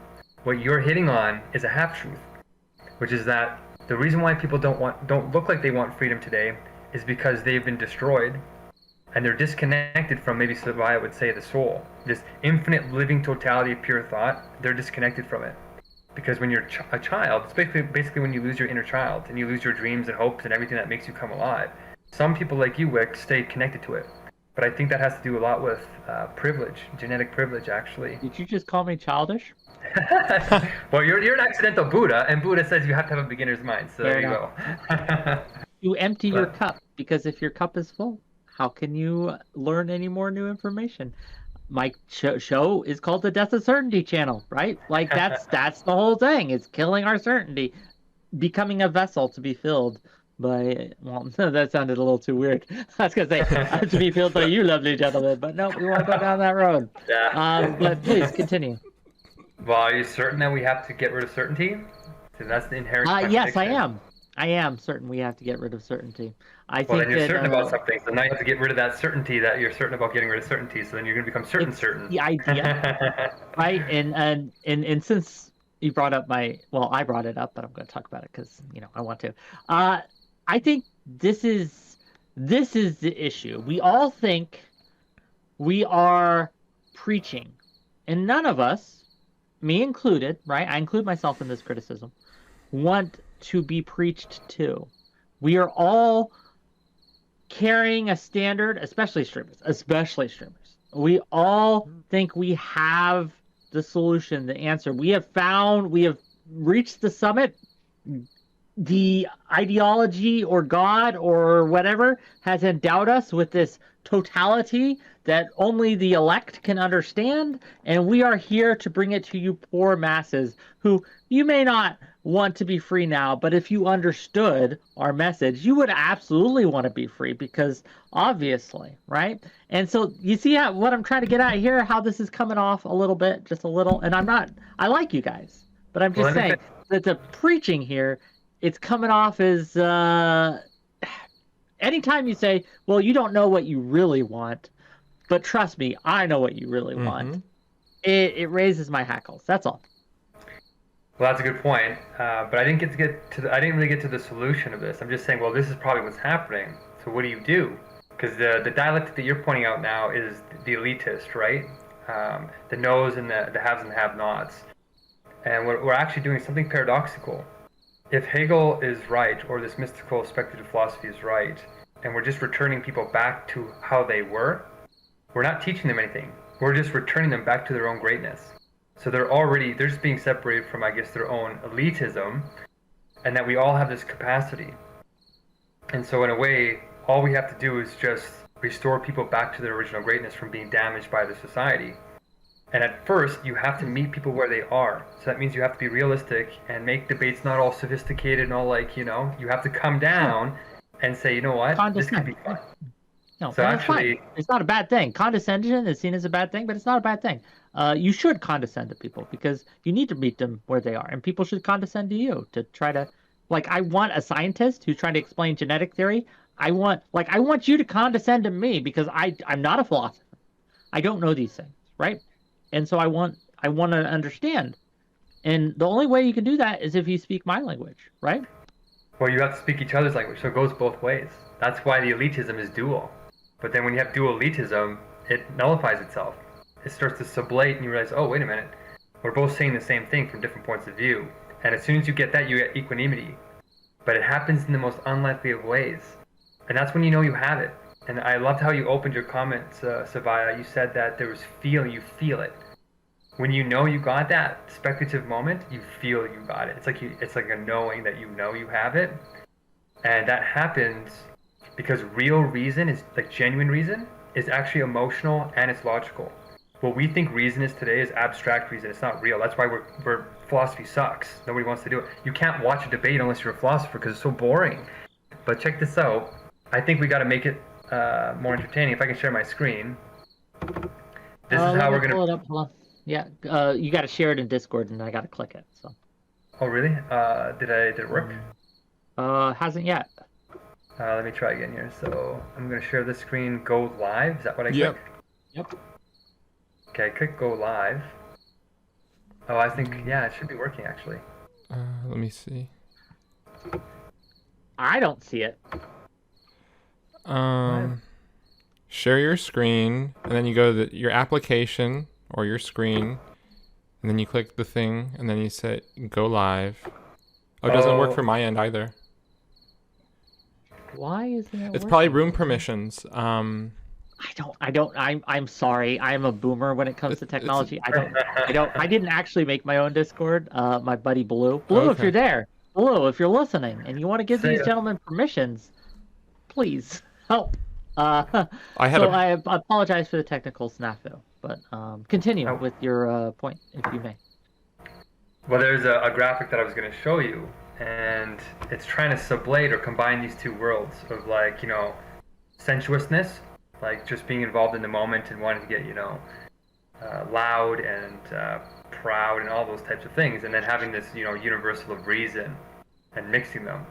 What you're hitting on is a half-truth, which is that the reason why people don't look like they want freedom today is because they've been destroyed. And they're disconnected from, maybe Seviah would say, the soul. This infinite living totality of pure thought, they're disconnected from it. Because when you're a child, it's basically when you lose your inner child and you lose your dreams and hopes and everything that makes you come alive. Some people like you, Whick, stay connected to it. But I think that has to do a lot with privilege, genetic privilege, actually. Did you just call me childish? Well, you're an accidental Buddha, and Buddha says you have to have a beginner's mind, so there you go. You empty your cup, because if your cup is full, how can you learn any more new information? My show is called the Death of Certainty channel, right? Like that's the whole thing. It's killing our certainty, becoming a vessel to be filled by. Well, that sounded a little too weird. I was gonna say to be filled by you, lovely gentlemen, but no, we want to go down that road. Yeah. But please continue. Well, are you certain that we have to get rid of certainty? So that's the inherent contradiction. Yes, I am. I am certain we have to get rid of certainty. I well, think then you're certain that, about something, so now you have to get rid of that certainty that you're certain about getting rid of certainty, so then you're going to become certain. The idea, right? And since you brought up I brought it up, but I'm going to talk about it because, I want to. I think this is the issue. We all think we are preaching, and none of us, me included, right? I include myself in this criticism, want to be preached to. We are all carrying a standard, especially streamers. We all think we have the solution, the answer. We have reached the summit. The ideology or God or whatever has endowed us with this totality that only the elect can understand, and we are here to bring it to you poor masses who you may not want to be free now, but if you understood our message, you would absolutely want to be free, because obviously, right? And so you see what I'm trying to get at here, how this is coming off a little bit, just a little, and I like you guys, but I'm just saying that the preaching here, it's coming off as anytime you say, well, you don't know what you really want, but trust me, I know what you really want, it raises my hackles. That's all. Well, that's a good point. But I didn't I didn't really get to the solution of this. I'm just saying, well, this is probably what's happening. So what do you do? Because the dialectic that you're pointing out now is the elitist, right? The knows and the haves and have-nots. And we're actually doing something paradoxical. If Hegel is right, or this mystical speculative philosophy is right, and we're just returning people back to how they were, we're not teaching them anything. We're just returning them back to their own greatness. So they're just being separated from, I guess, their own elitism, and that we all have this capacity. And so in a way, all we have to do is just restore people back to their original greatness from being damaged by the society. And at first, you have to meet people where they are. So that means you have to be realistic and make debates not all sophisticated and all like, you have to come down and say, you know what, this could be fun. No, so actually, it's not a bad thing. Condescension is seen as a bad thing, but it's not a bad thing. You should condescend to people because you need to meet them where they are, and people should condescend to you to try to, like, I want a scientist who's trying to explain genetic theory. I want you to condescend to me because I'm not a philosopher. I don't know these things, right? And so I want to understand. And the only way you can do that is if you speak my language, right? Well, you have to speak each other's language, so it goes both ways. That's why the elitism is dual. But then when you have dual elitism, it nullifies itself. It starts to sublate, and you realize, oh, wait a minute. We're both saying the same thing from different points of view. And as soon as you get that, you get equanimity. But it happens in the most unlikely of ways. And that's when you know you have it. And I loved how you opened your comments, Seviah. You said that there was you feel it. When you know you got that speculative moment, you feel you got it. It's like a knowing that you know you have it. And that happens because real reason is, like, genuine reason is actually emotional and it's logical. What we think reason is today is abstract reason. It's not real. That's why philosophy sucks. Nobody wants to do it. You can't watch a debate unless you're a philosopher because it's so boring. But check this out. I think we got to make it more entertaining. If I can share my screen. This is how we're going to pull it up. Hold on. Yeah, you got to share it in Discord, and I got to click it. So. Oh really? Did it work? Hasn't yet. Let me try again here. So I'm going to share this screen. Go live. Is that what I click? Yep. Okay, click go live. Oh, I think it should be working actually. Let me see. I don't see it. Share your screen, and then you go to your application or your screen, and then you click the thing, and then you say go live. Oh, it doesn't work for my end either. Why isn't it? It's probably room permissions. I'm sorry. I'm a boomer when it comes to technology. I didn't actually make my own Discord. My buddy Blue. Blue, if you're there. Blue, if you're listening and you want to give these gentlemen permissions, please help. I apologize for the technical snafu, but continue with your point, if you may. Well, there's a graphic that I was going to show you, and it's trying to sublate or combine these two worlds of, like, sensuousness, like just being involved in the moment and wanting to get, loud and proud and all those types of things, and then having this, universal of reason and mixing them.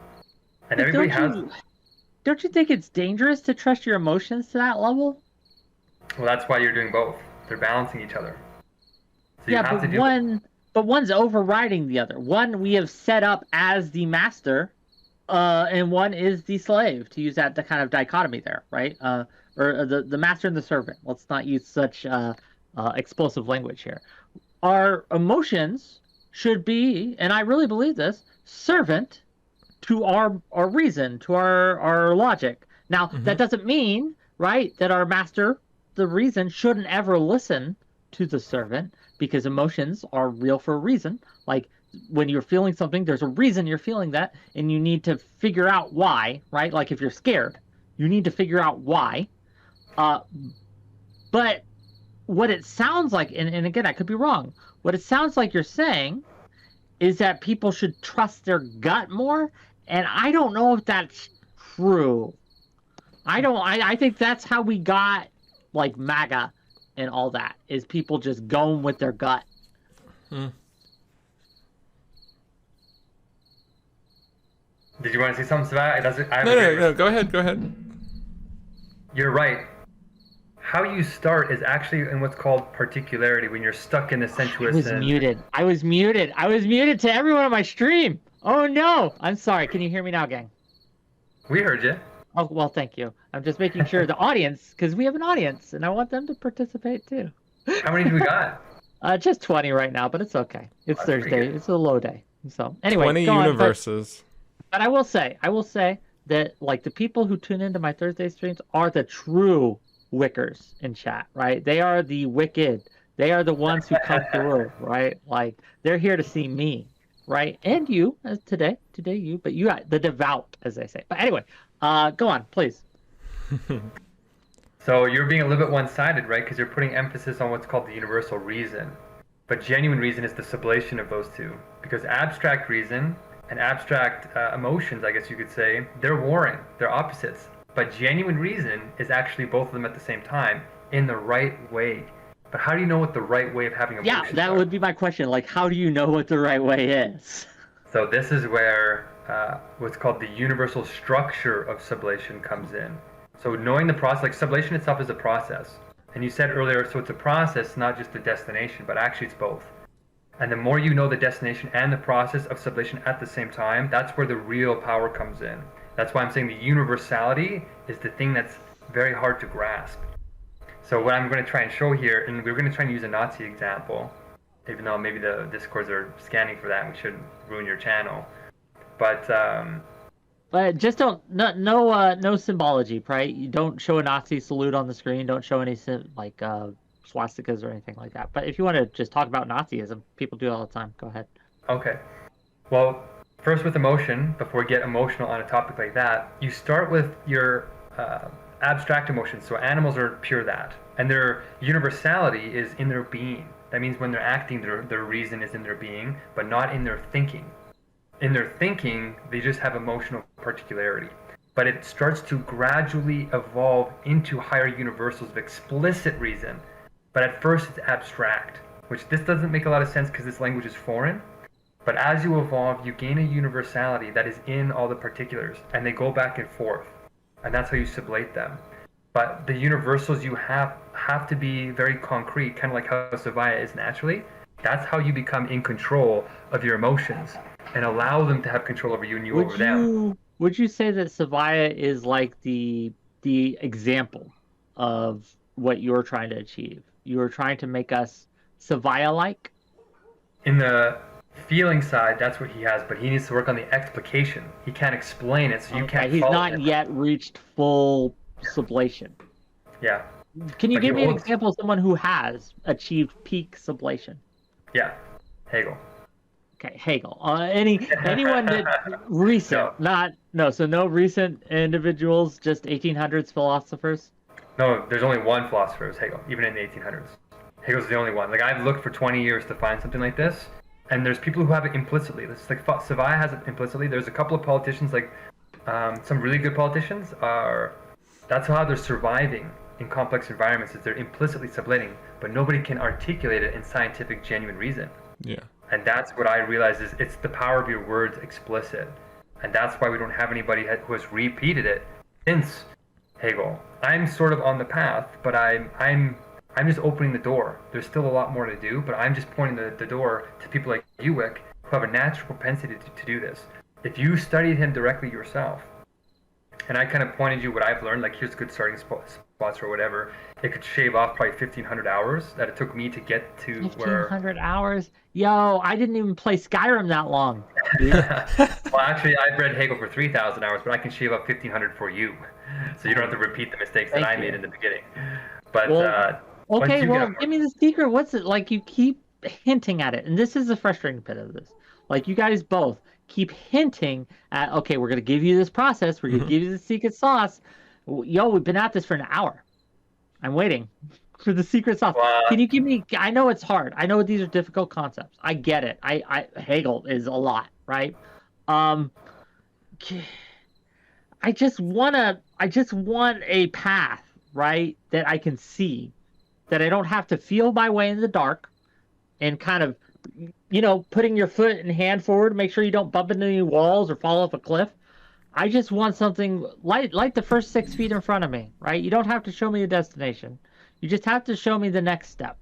And but everybody don't you think it's dangerous to trust your emotions to that level? Well, that's why you're doing both. They're balancing each other. So but one's overriding the other. One we have set up as the master, and one is the slave, to use the kind of dichotomy there, right? Or the master and the servant. Let's not use such explosive language here. Our emotions should be, and I really believe this, servant to our reason, to our logic. Now, that doesn't mean, right, that our master, the reason, shouldn't ever listen to the servant, because emotions are real for a reason. Like, when you're feeling something, there's a reason you're feeling that, and you need to figure out why, right? Like, if you're scared, you need to figure out why. But what it sounds like, and again, I could be wrong, what it sounds like you're saying is that people should trust their gut more, and I don't know if that's true. I think that's how we got, like, MAGA and all that, is people just going with their gut. Did you want to say something to that? No, go ahead. You're right. How you start is actually in what's called particularity, when you're stuck in the sensuous. I was muted. I was muted. I was muted to everyone on my stream. Oh no! I'm sorry. Can you hear me now, gang? We heard you. Oh well, thank you. I'm just making sure the audience, because we have an audience, and I want them to participate too. How many do we got? Just 20 right now, but it's okay. It's That's pretty Thursday. good. It's a low day. So anyway, 20 go on, universes. but I will say that like the people who tune into my Thursday streams are the true Wickers in chat, right? They are the wicked. They are the ones who come through, right? Like they're here to see me, right? And you, as today you, but you got the devout, as they say. But anyway, go on, please. So you're being a little bit one-sided, right? Because you're putting emphasis on what's called the universal reason. But genuine reason is the sublation of those two. Because abstract reason and abstract emotions, I guess you could say, they're warring. They're opposites. But genuine reason is actually both of them at the same time in the right way. But how do you know what the right way of having emotions Yeah, that are? would be my question. Like, how do you know what the right way is? So this is where what's called the universal structure of sublation comes in. So knowing the process, like sublation itself is a process. And you said earlier, so it's a process, not just a destination, but actually it's both. And the more you know the destination and the process of sublation at the same time, that's where the real power comes in. That's why I'm saying the universality is the thing that's very hard to grasp. So what I'm going to try and show here, and we're going to try and use a Nazi example, even though maybe the Discords are scanning for that and we shouldn't ruin your channel. But Just don't no symbology, right? You don't show a Nazi salute on the screen. Don't show any swastikas or anything like that. But if you want to just talk about Nazism, people do it all the time. Go ahead. okay. Well, first with emotion, before we get emotional on a topic like that, you start with your abstract emotions. So animals are pure that. And their universality is in their being. That means when they're acting, their reason is in their being, but not in their thinking. In their thinking, they just have emotional particularity. But it starts to gradually evolve into higher universals of explicit reason. But at first it's abstract, which this doesn't make a lot of sense because this language is foreign. But as you evolve, you gain a universality that is in all the particulars, and they go back and forth. And that's how you sublate them. But the universals you have to be very concrete, kind of like how Seviah is naturally. That's how you become in control of your emotions and allow them to have control over you and you over them. Would you say that Seviah is like the example of what you're trying to achieve? You are trying to make us Seviah-like? In the feeling side, that's what he has, but he needs to work on the explication. He can't explain it, so you can't He's follow not him. yet reached full sublation. Yeah. Can you But give he me an won't- example of someone who has achieved peak sublation? Yeah. Hegel. Okay, Hegel. Anyone that recent, so no recent individuals, just 1800s philosophers. No, there's only one philosopher, it was Hegel, even in the 1800s. Hegel's the only one. Like, I've looked for 20 years to find something like this, and there's people who have it implicitly. It's like Seviah has it implicitly. There's a couple of politicians, like some really good politicians that's how they're surviving in complex environments, is they're implicitly sublating, but nobody can articulate it in scientific, genuine reason. Yeah. And that's what I realize is it's the power of your words explicit. And that's why we don't have anybody who has repeated it since Hegel. I'm sort of on the path, but I'm just opening the door. There's still a lot more to do, but I'm just pointing the door to people like you, Whick, who have a natural propensity to do this. If you studied him directly yourself, and I kind of pointed you what I've learned, like here's good starting spots or whatever, it could shave off probably 1,500 hours that it took me to get to 1,500 hours? Yo, I didn't even play Skyrim that long. Well, actually, I've read Hegel for 3,000 hours, but I can shave off 1,500 for you. So you don't have to repeat the mistakes that I made in the beginning. But okay, well, give me the secret. What's it like? You keep hinting at it, and this is the frustrating bit of this. Like, you guys both keep hinting at, okay, we're gonna give you this process. We're gonna give you the secret sauce. Yo, we've been at this for an hour. I'm waiting for the secret sauce. Can you give me? I know it's hard. I know these are difficult concepts. I get it. Hegel is a lot, right? I just want a path, right, that I can see, that I don't have to feel my way in the dark, and kind of, putting your foot and hand forward, make sure you don't bump into any walls or fall off a cliff. I just want something like the first 6 feet in front of me, right? You don't have to show me a destination. You just have to show me the next step.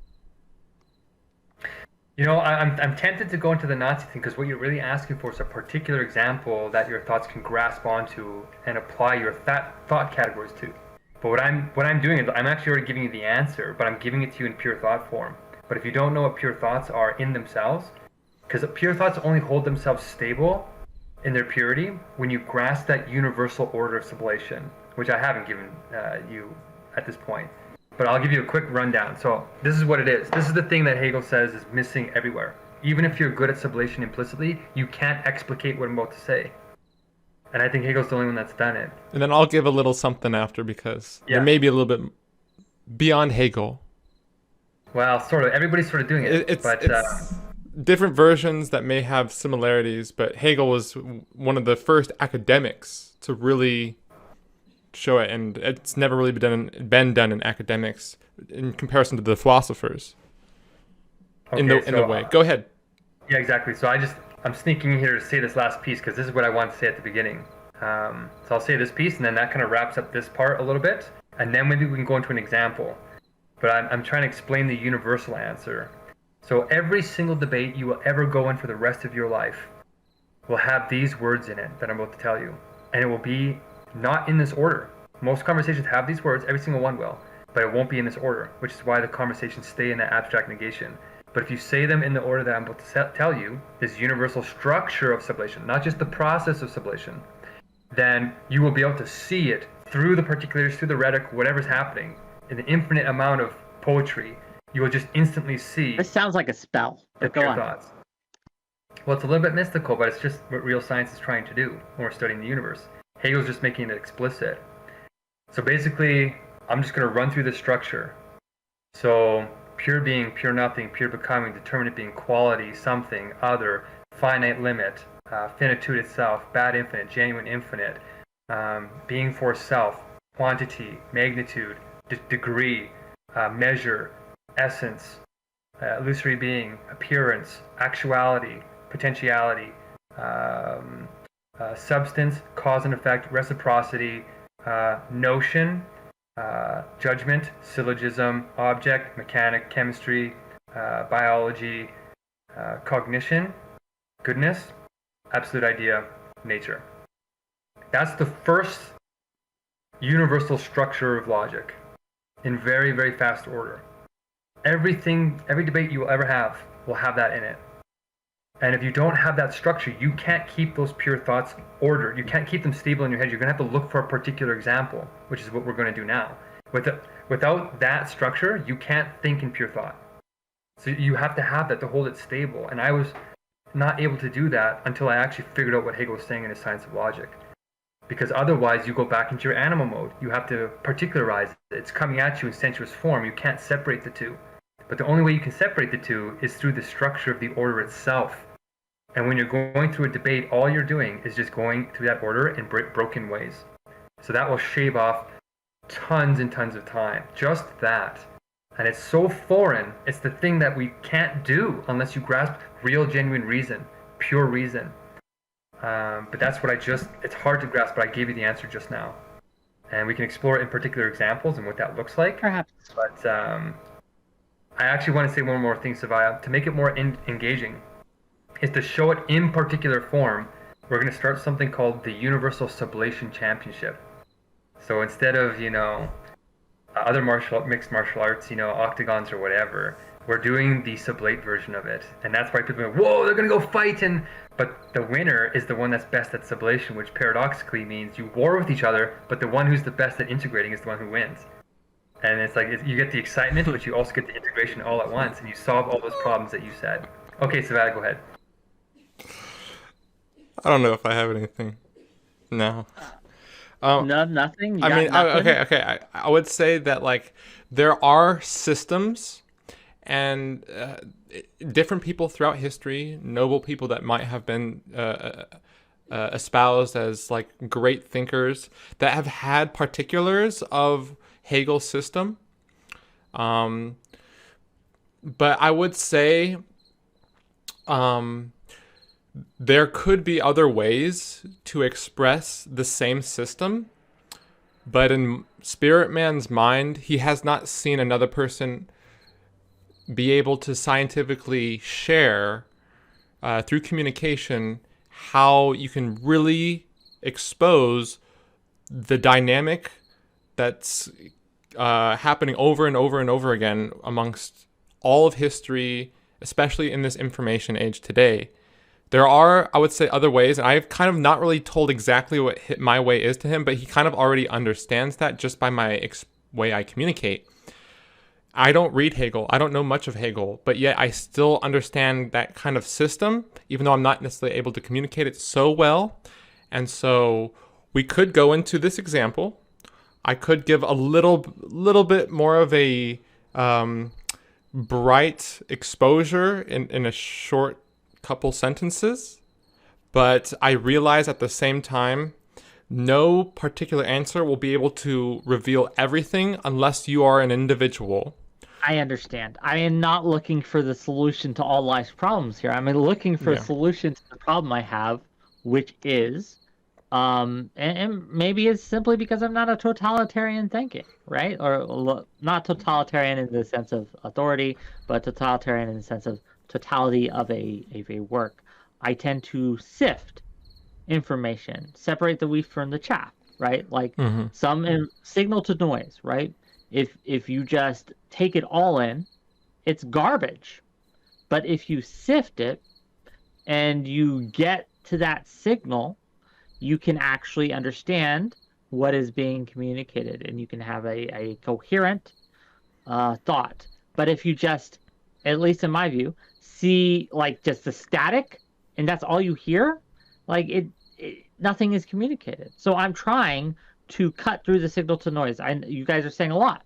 I'm tempted to go into the Nazi thing because what you're really asking for is a particular example that your thoughts can grasp onto and apply your thought categories to. But what I'm doing is I'm actually already giving you the answer, but I'm giving it to you in pure thought form. But if you don't know what pure thoughts are in themselves, because pure thoughts only hold themselves stable in their purity when you grasp that universal order of sublation, which I haven't given you at this point. But I'll give you a quick rundown. So this is what it is. This is the thing that Hegel says is missing everywhere. Even if you're good at sublation implicitly, you can't explicate what I'm about to say. And I think Hegel's the only one that's done it. And then I'll give a little something after because Yeah. there may be a little bit beyond Hegel. Well, sort of. Everybody's sort of doing it. It's but different versions that may have similarities, but Hegel was one of the first academics to really show it, and it's never really been done in academics in comparison to the philosophers. okay, in the way. Go ahead. Yeah, exactly. So I'm sneaking in here to say this last piece because this is what I want to say at the beginning. So I'll say this piece, and then that kind of wraps up this part a little bit, and then maybe we can go into an example. But I'm trying to explain the universal answer. So every single debate you will ever go in for the rest of your life will have these words in it that I'm about to tell you, and it will be not in this order. Most conversations have these words, every single one will, but it won't be in this order, which is why the conversations stay in that abstract negation. But if you say them in the order that I'm about to tell you, this universal structure of sublation, not just the process of sublation, then you will be able to see it through the particulars, through the rhetoric, whatever's happening, in the infinite amount of poetry. You will just instantly see This sounds like a spell. the But go pure on. thoughts. Well, it's a little bit mystical, but it's just what real science is trying to do when we're studying the universe. Hegel's just making it explicit. So basically, I'm just going to run through the structure. So pure being, pure nothing, pure becoming, determinate being, quality, something, other, finite limit, finitude itself, bad infinite, genuine infinite, being for self, quantity, magnitude, degree, measure, essence, illusory being, appearance, actuality, potentiality, substance, cause and effect, reciprocity, notion, judgment, syllogism, object, mechanic, chemistry, biology, cognition, goodness, absolute idea, nature. That's the first universal structure of logic in very, very fast order. Every debate you will ever have will have that in it. And if you don't have that structure, you can't keep those pure thoughts ordered. You can't keep them stable in your head. You're going to have to look for a particular example, which is what we're going to do now. Without that structure, you can't think in pure thought. So you have to have that to hold it stable. And I was not able to do that until I actually figured out what Hegel was saying in his Science of Logic. Because otherwise, you go back into your animal mode. You have to particularize it. It's coming at you in sensuous form. You can't separate the two. But the only way you can separate the two is through the structure of the order itself. And when you're going through a debate, all you're doing is just going through that order in broken ways. So that will shave off tons and tons of time. Just that. And it's so foreign. It's the thing that we can't do unless you grasp real, genuine reason, pure reason. But that's what it's hard to grasp, but I gave you the answer just now. And we can explore it in particular examples and what that looks like. Perhaps. But I actually want to say one more thing, Seviah. To make it more engaging, is to show it in particular form, we're going to start something called the Universal Sublation Championship. So instead of, other mixed martial arts, octagons or whatever, we're doing the sublate version of it. And that's why people go, whoa, they're going to go fight. But the winner is the one that's best at sublation, which paradoxically means you war with each other, but the one who's the best at integrating is the one who wins. And it's like you get the excitement, but you also get the integration all at once, and you solve all those problems that you said. Okay, Savannah, go ahead. I don't know if I have anything. No. No, nothing. You I got mean, nothing? okay. I would say that like there are systems and different people throughout history, noble people that might have been espoused as like great thinkers that have had particulars of Hegel's system. But I would say there could be other ways to express the same system, but in Spiritman's mind, he has not seen another person be able to scientifically share through communication how you can really expose the dynamic that's happening over and over and over again amongst all of history, especially in this information age today. There are, I would say, other ways, and I've kind of not really told exactly what my way is to him, but he kind of already understands that just by my way I communicate. I don't read Hegel. I don't know much of Hegel, but yet I still understand that kind of system, even though I'm not necessarily able to communicate it so well. And so we could go into this example. I could give a little bit more of a bright exposure in a short couple sentences, but I realize at the same time, no particular answer will be able to reveal everything unless you are an individual. I understand. I am not looking for the solution to all life's problems here. I'm looking for a solution to the problem I have, which is, and maybe it's simply because I'm not a totalitarian thinking, right? Or not totalitarian in the sense of authority, but totalitarian in the sense of totality of a work. I tend to sift information, separate the wheat from the chaff, right? Like some signal to noise, right? If you just take it all in, it's garbage. But if you sift it and you get to that signal, you can actually understand what is being communicated, and you can have a coherent thought. But if you just, at least in my view, see like just the static, and that's all you hear, like nothing is communicated. So I'm trying to cut through the signal to noise. You guys are saying a lot,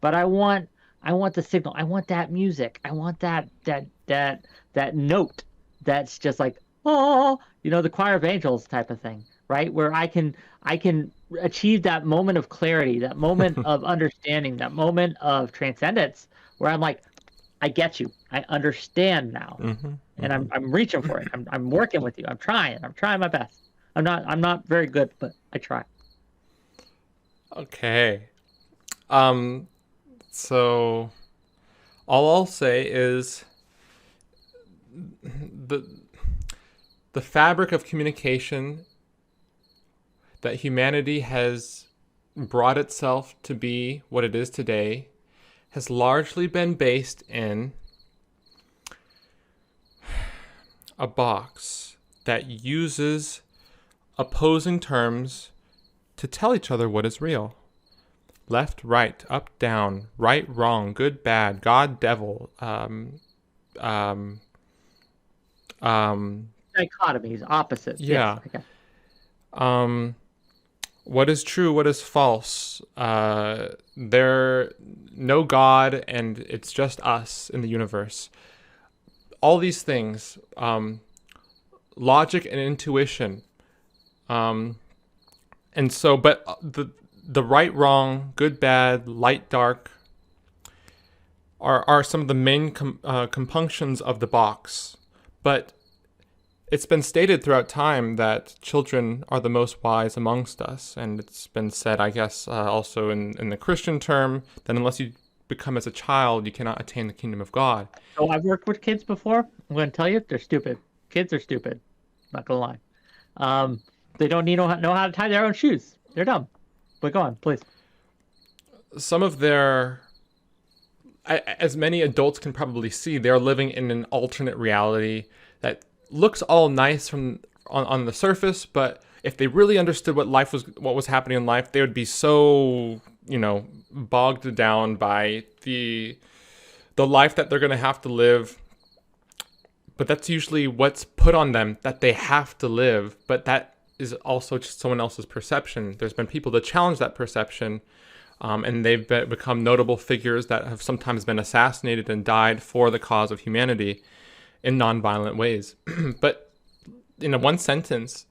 but I want the signal. I want that music. I want that note that's just like, oh, the choir of angels type of thing, right? Where I can achieve that moment of clarity, that moment of understanding, that moment of transcendence, where I'm like, I get you. I understand now, and I'm reaching for it. I'm working with you. I'm trying my best. I'm not very good, but I try. Okay. So all I'll say is the fabric of communication that humanity has brought itself to be what it is today has largely been based in a box that uses opposing terms to tell each other what is real. Left, right, up, down, right, wrong, good, bad, God, devil, dichotomies, opposites. Yeah. Yes, okay. What is true, what is false? There no God, and it's just us in the universe. All these things, logic and intuition. And so, but the right, wrong, good, bad, light, dark are some of the main compunctions of the box. But it's been stated throughout time that children are the most wise amongst us. And it's been said, I guess, also in the Christian term, that unless you become as a child, you cannot attain the kingdom of God. So I've worked with kids before. I'm going to tell you, they're stupid. Kids are stupid. Not going to lie. They don't know how to tie their own shoes. They're dumb. But go on, please. Some of as many adults can probably see, they're living in an alternate reality that looks all nice on the surface, but if they really understood what was happening in life, they would be so, bogged down by the life that they're going to have to live. But that's usually what's put on them, that they have to live. But that is also just someone else's perception. There's been people that challenge that perception, and they've become notable figures that have sometimes been assassinated and died for the cause of humanity in nonviolent ways. But in one sentence,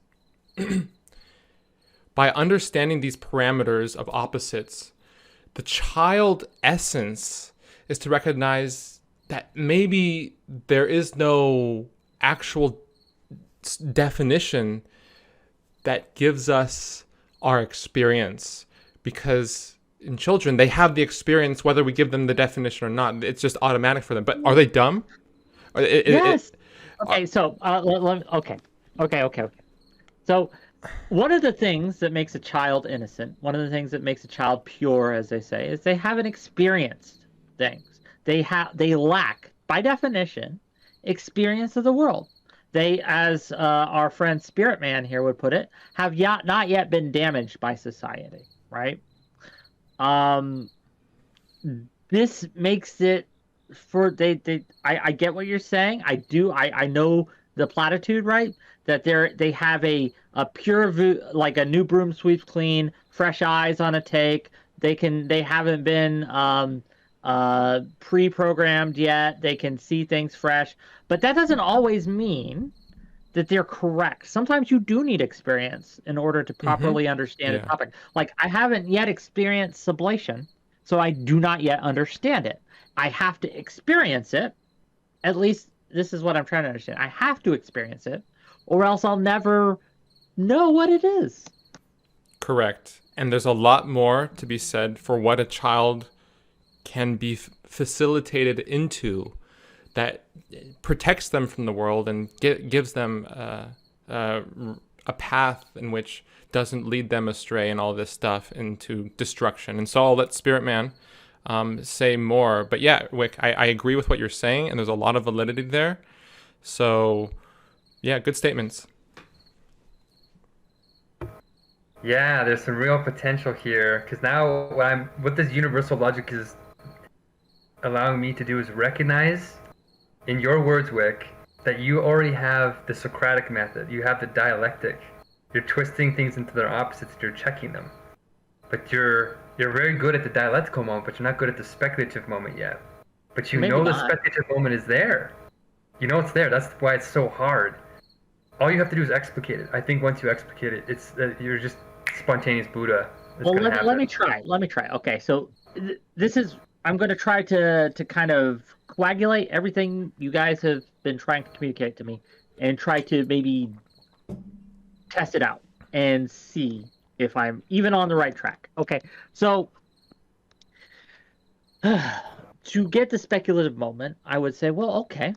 by understanding these parameters of opposites, the child essence is to recognize that maybe there is no actual definition that gives us our experience, because in children they have the experience whether we give them the definition or not. It's just automatic for them. But are they dumb? Yes. Okay. So okay. So one of the things that makes a child innocent, one of the things that makes a child pure, as they say, is they haven't experienced things. They lack, by definition, experience of the world. They, as our friend Spiritman here would put it, have not yet been damaged by society, right? This makes it I get what you're saying. I know the platitude, right? That they have a pure like a new broom sweeps clean, fresh eyes on a take. They haven't been pre-programmed yet. They can see things fresh, but that doesn't always mean that they're correct. Sometimes you do need experience in order to properly understand a topic. Like, I haven't yet experienced sublation, so I do not yet understand it. I have to experience it. At least this is what I'm trying to understand. I have to experience it, or else I'll never know what it is. Correct. And there's a lot more to be said for what a child can be facilitated into that protects them from the world and gives them a path in which doesn't lead them astray and all this stuff into destruction. And so I'll let Spiritman say more. But yeah, Whick, I agree with what you're saying, and there's a lot of validity there. So yeah, good statements. Yeah, there's some real potential here, because now what this universal logic is allowing me to do is recognize, in your words, Whick, that you already have the Socratic method. You have the dialectic. You're twisting things into their opposites. You're checking them. But you're very good at the dialectical moment, but you're not good at the speculative moment yet. But you know the speculative moment is there. You know it's there. That's why it's so hard. All you have to do is explicate it. I think once you explicate it, it's you're just spontaneous Buddha. Well, let me try. Okay, so this is. I'm going to try to kind of coagulate everything you guys have been trying to communicate to me, and try to maybe test it out and see if I'm even on the right track. Okay, so to get the speculative moment, I would say, well, okay,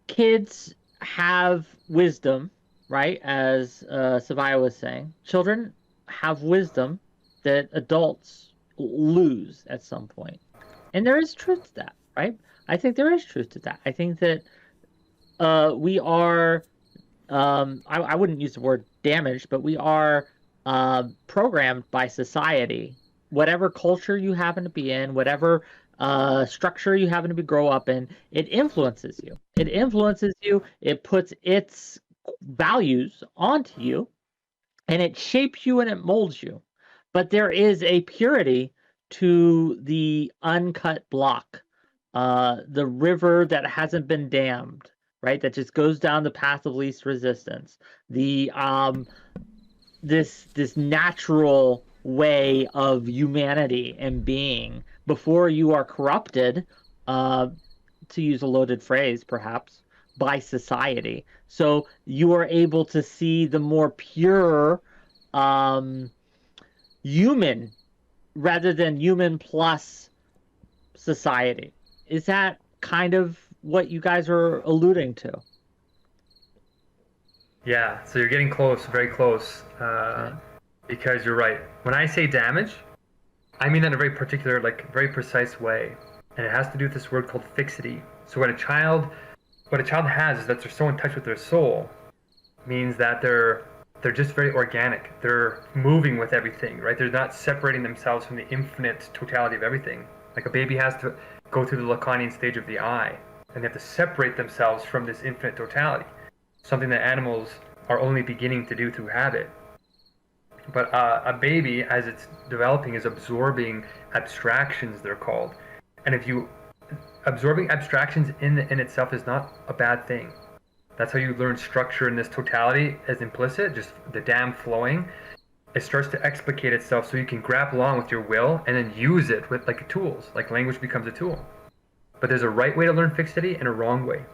kids have wisdom, right? As Seviah was saying, children have wisdom that adults lose at some point. And there is truth to that, right? I think there is truth to that. I think that we are, I wouldn't use the word damaged, but we are programmed by society. Whatever culture you happen to be in, whatever structure you happen to grow up in, it influences you. It puts its values onto you, and it shapes you and it molds you. But there is a purity to the uncut block, the river that hasn't been dammed, right? That just goes down the path of least resistance. The this natural way of humanity and being before you are corrupted, to use a loaded phrase, perhaps, by society. So you are able to see the more pure human rather than human plus society. Is that kind of what you guys are alluding to? Yeah, so you're getting close, very close, because you're right. When I say damage, I mean that in a very particular, like very precise way, and it has to do with this word called fixity. So what a child has is that they're so in touch with their soul, means that they're just very organic. They're moving with everything, right? They're not separating themselves from the infinite totality of everything. Like a baby has to go through the Lacanian stage of the eye, and they have to separate themselves from this infinite totality, something that animals are only beginning to do through habit. But a baby, as it's developing, is absorbing abstractions, they're called. And absorbing abstractions in itself is not a bad thing. That's how you learn structure in this totality as implicit, just the dam flowing. It starts to explicate itself so you can grab along with your will and then use it with like tools, like language becomes a tool. But there's a right way to learn fixity and a wrong way.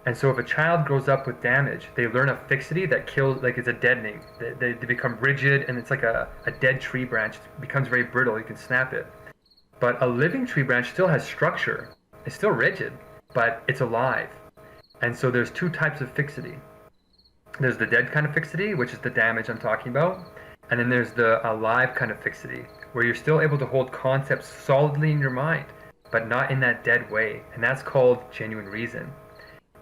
And so if a child grows up with damage, they learn a fixity that kills, like it's a deadening. They become rigid, and it's like a dead tree branch. It becomes very brittle. You can snap it. But a living tree branch still has structure. It's still rigid, but it's alive. And so there's two types of fixity. There's the dead kind of fixity, which is the damage I'm talking about. And then there's the alive kind of fixity, where you're still able to hold concepts solidly in your mind, but not in that dead way. And that's called genuine reason.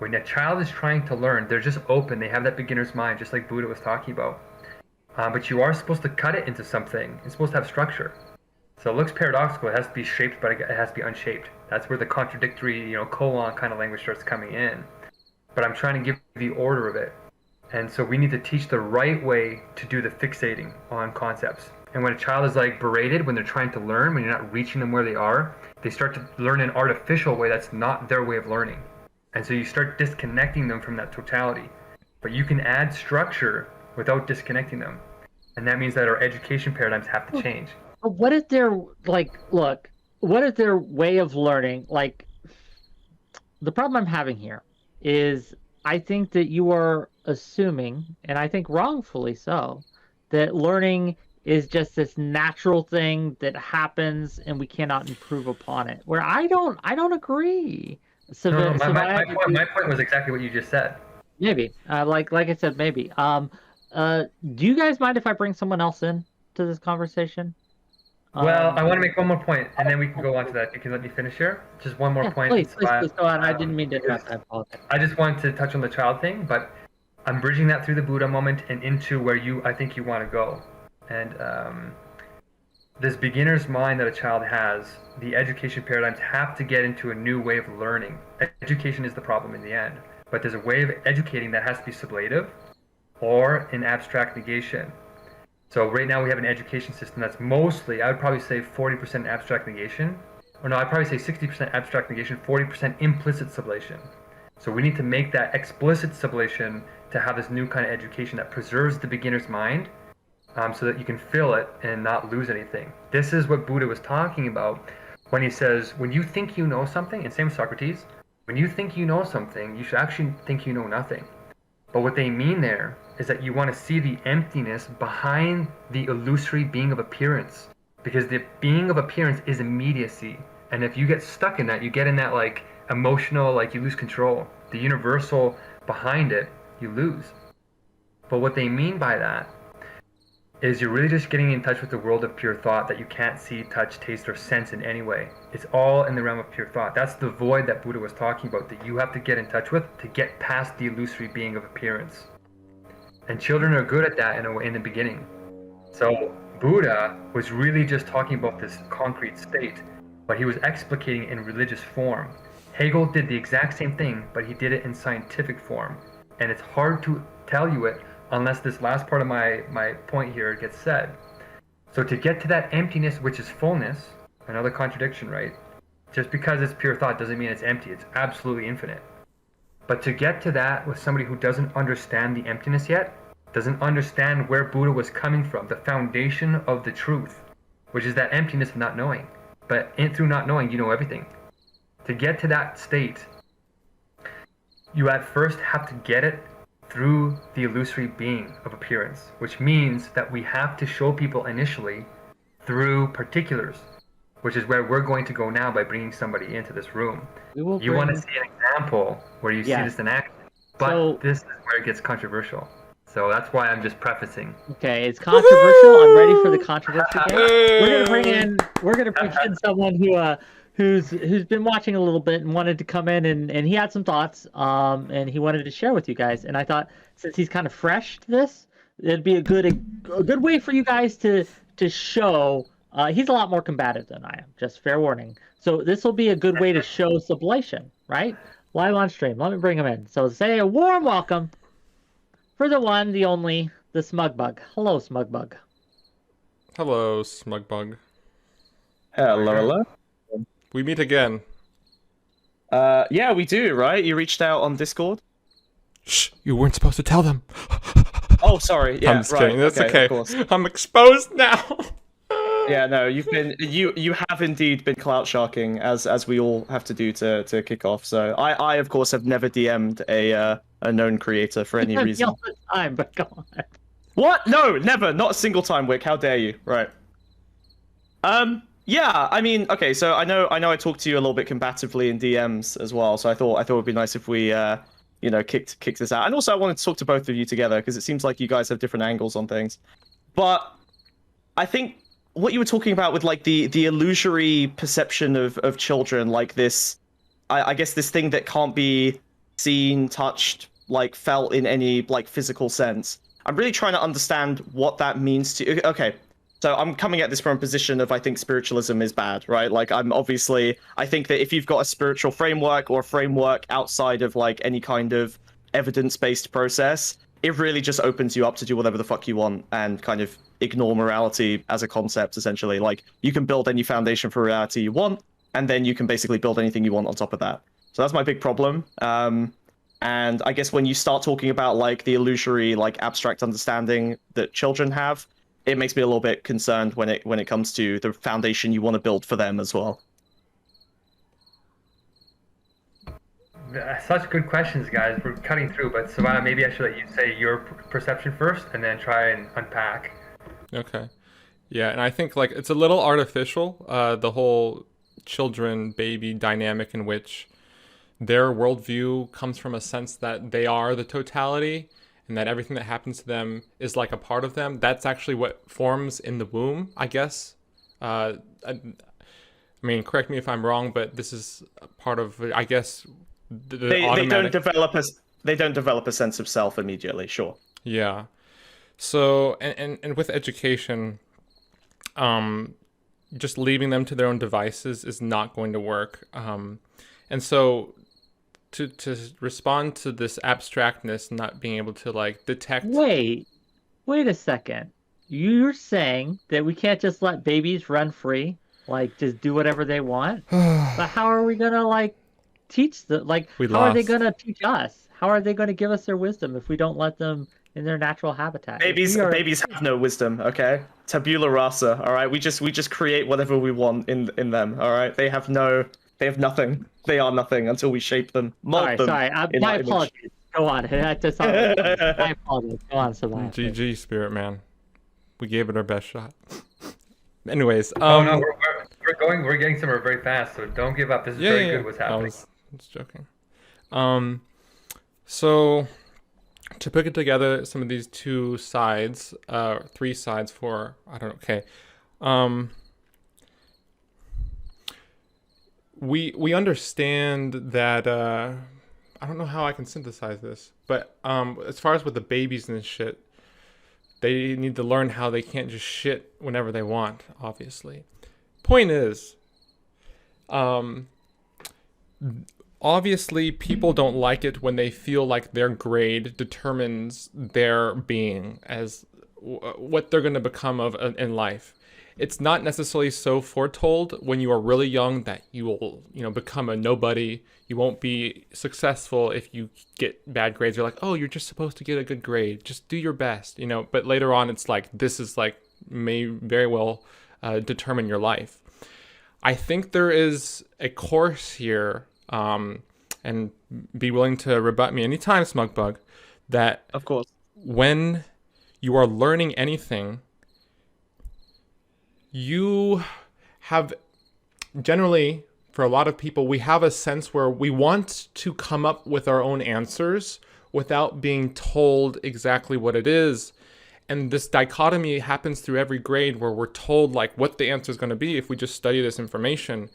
When a child is trying to learn, they're just open. They have that beginner's mind, just like Buddha was talking about. But you are supposed to cut it into something. It's supposed to have structure. So it looks paradoxical. It has to be shaped, but it has to be unshaped. That's where the contradictory, koan kind of language starts coming in. But I'm trying to give the order of it. And so we need to teach the right way to do the fixating on concepts. And when a child is like berated, when they're trying to learn, when you're not reaching them where they are, they start to learn an artificial way that's not their way of learning. And so you start disconnecting them from that totality. But you can add structure without disconnecting them. And that means that our education paradigms have to change. But what if they're what if their way of learning, the problem I'm having here is I think that you are assuming, and I think wrongfully so, that learning is just this natural thing that happens and we cannot improve upon it. Where I don't agree. My point was exactly what you just said. Maybe. Like I said, maybe. Do you guys mind if I bring someone else in to this conversation? Well, I want to make one more point, and then we can go on to that. You can let me finish here. Just one more point. Please go on. I didn't mean to interrupt. I apologize. I just wanted to touch on the child thing, but I'm bridging that through the Buddha moment and into where I think you want to go. And this beginner's mind that a child has, the education paradigms have to get into a new way of learning. Education is the problem in the end, but there's a way of educating that has to be sublative or in abstract negation. So right now we have an education system that's mostly, I would probably say 40% abstract negation, or no, I'd probably say 60% abstract negation, 40% implicit sublation. So we need to make that explicit sublation to have this new kind of education that preserves the beginner's mind, so that you can feel it and not lose anything. This is what Buddha was talking about when he says, when you think you know something, and same with Socrates, when you think you know something, you should actually think you know nothing. But what they mean there is that you want to see the emptiness behind the illusory being of appearance. Because the being of appearance is immediacy. And if you get stuck in that, you get in that emotional, you lose control. The universal behind it, you lose. But what they mean by that is you're really just getting in touch with the world of pure thought that you can't see, touch, taste, or sense in any way. It's all in the realm of pure thought. That's the void that Buddha was talking about, that you have to get in touch with to get past the illusory being of appearance. And children are good at that in the beginning. So Buddha was really just talking about this concrete state, but he was explicating it in religious form. Hegel did the exact same thing, but he did it in scientific form. And it's hard to tell you it unless this last part of my point here gets said. So to get to that emptiness, which is fullness, another contradiction, right? Just because it's pure thought doesn't mean it's empty. It's absolutely infinite. But to get to that with somebody who doesn't understand the emptiness yet, doesn't understand where Buddha was coming from, the foundation of the truth, which is that emptiness of not knowing. But through not knowing, you know everything. To get to that state, you at first have to get it through the illusory being of appearance, which means that we have to show people initially through particulars, which is where we're going to go now by bringing somebody into this room. You want to see an example where you see this in action, but this is where it gets controversial. So that's why I'm just prefacing. Okay, it's controversial. I'm ready for the controversy. We're gonna bring in someone who's been watching a little bit and wanted to come in and he had some thoughts and he wanted to share with you guys. And I thought since he's kind of fresh to this, it'd be a good way for you guys to show. He's a lot more combative than I am. Just fair warning. So this will be a good way to show sublation, right? Live on stream. Let me bring him in. So say a warm welcome for the one, the only, the smugbug. Hello, smugbug. Hello, smugbug. Hello. We meet again. Yeah, we do, right? You reached out on Discord? Shh, you weren't supposed to tell them. Oh, sorry. Yeah, I'm just kidding. That's okay. Of course. I'm exposed now. Yeah, no, you have indeed been clout sharking as we all have to do to kick off. So I of course have never DM'd a known creator for any All reason. the time, but come on. What? No, never, not a single time, Wick. How dare you? Right. Yeah, I mean, okay, so I know I talked to you a little bit combatively in DMs as well, so I thought it'd be nice if we kicked this out. And also I wanted to talk to both of you together because it seems like you guys have different angles on things. But I think what you were talking about with like the illusory perception of children, like this, I guess this thing that can't be seen, touched, like felt in any like physical sense. I'm really trying to understand what that means to. Okay, so I'm coming at this from a position of I think spiritualism is bad, right? Like I think that if you've got a spiritual framework or a framework outside of like any kind of evidence-based process, it really just opens you up to do whatever the fuck you want and kind of ignore morality as a concept, essentially. Like, you can build any foundation for reality you want, and then you can basically build anything you want on top of that. So that's my big problem. And I guess when you start talking about, like, the illusory, like, abstract understanding that children have, it makes me a little bit concerned when it comes to the foundation you want to build for them as well. Such good questions, guys. We're cutting through, but Savannah, maybe I should let you say your perception first, and then try and unpack. Okay. Yeah, and I think like it's a little artificial, the whole children baby dynamic in which their worldview comes from a sense that they are the totality and that everything that happens to them is like a part of them. That's actually what forms in the womb, I guess. I mean, correct me if I'm wrong, but this is part of, I guess, they don't develop a sense of self immediately. Sure. Yeah. So and with education, just leaving them to their own devices is not going to work. And so to respond to this abstractness, not being able to like detect. Wait a second. You're saying that we can't just let babies run free, like just do whatever they want? But how are we gonna like teach them? Like, how are they gonna teach us? How are they gonna give us their wisdom if we don't let them in their natural habitat? Babies have no wisdom, okay? Tabula rasa, all right? We just create whatever we want in them, all right? They have nothing. They are nothing until we shape them. Sorry. My apologies. Go on. My apologies. Go on, Seviah. GG, Spiritman. We gave it our best shot. Anyways, no, we're getting somewhere very fast, so don't give up. This is very good what's happening. I was joking. So to put it together, some of these two sides, three sides for, I don't know, okay. We understand that, I don't know how I can synthesize this, but as far as with the babies and shit, they need to learn how they can't just shit whenever they want, obviously. Point is, obviously people don't like it when they feel like their grade determines their being as what they're going to become in life. It's not necessarily so foretold when you are really young that you will, become a nobody. You won't be successful if you get bad grades. You're like, oh, you're just supposed to get a good grade. Just do your best, But later on, it's like, this is like, may very well determine your life. I think there is a course here, and be willing to rebut me anytime, smugbug, that of course, when you are learning anything, you have generally, for a lot of people, we have a sense where we want to come up with our own answers without being told exactly what it is. And this dichotomy happens through every grade where we're told like what the answer is going to be if we just study this information.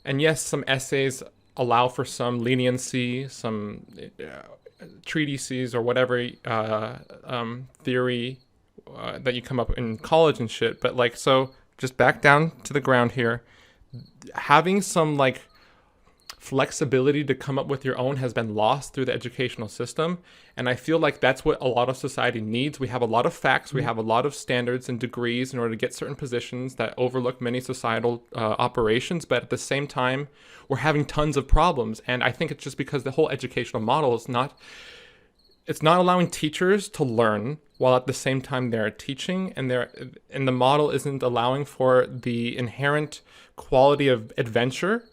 And yes, some essays allow for some leniency, some treatises or whatever theory that you come up in college and shit. But like, so just back down to the ground here. Having some like flexibility to come up with your own has been lost through the educational system. And I feel like that's what a lot of society needs. We have a lot of facts. We have a lot of standards and degrees in order to get certain positions that overlook many societal operations. But at the same time, we're having tons of problems. And I think it's just because the whole educational model is not it's not allowing teachers to learn while at the same time they're teaching, and the model isn't allowing for the inherent quality of adventure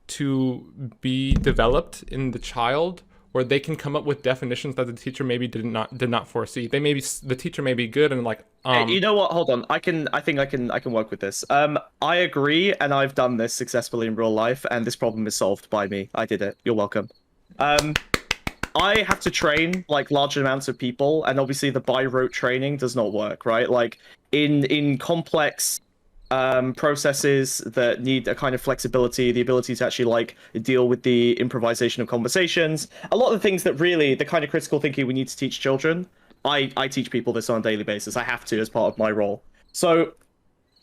to be developed in the child, where they can come up with definitions that the teacher maybe did not foresee. The teacher may be good and like Hey, you know what? Hold on. I think I can work with this. I agree, and I've done this successfully in real life, and this problem is solved by me. I did it. You're welcome. I have to train like large amounts of people, and obviously the by rote training does not work, right? Like in complex processes that need a kind of flexibility, the ability to actually like deal with the improvisation of conversations, a lot of the things that really the kind of critical thinking we need to teach children. I teach people this on a daily basis. I have to as part of my role. So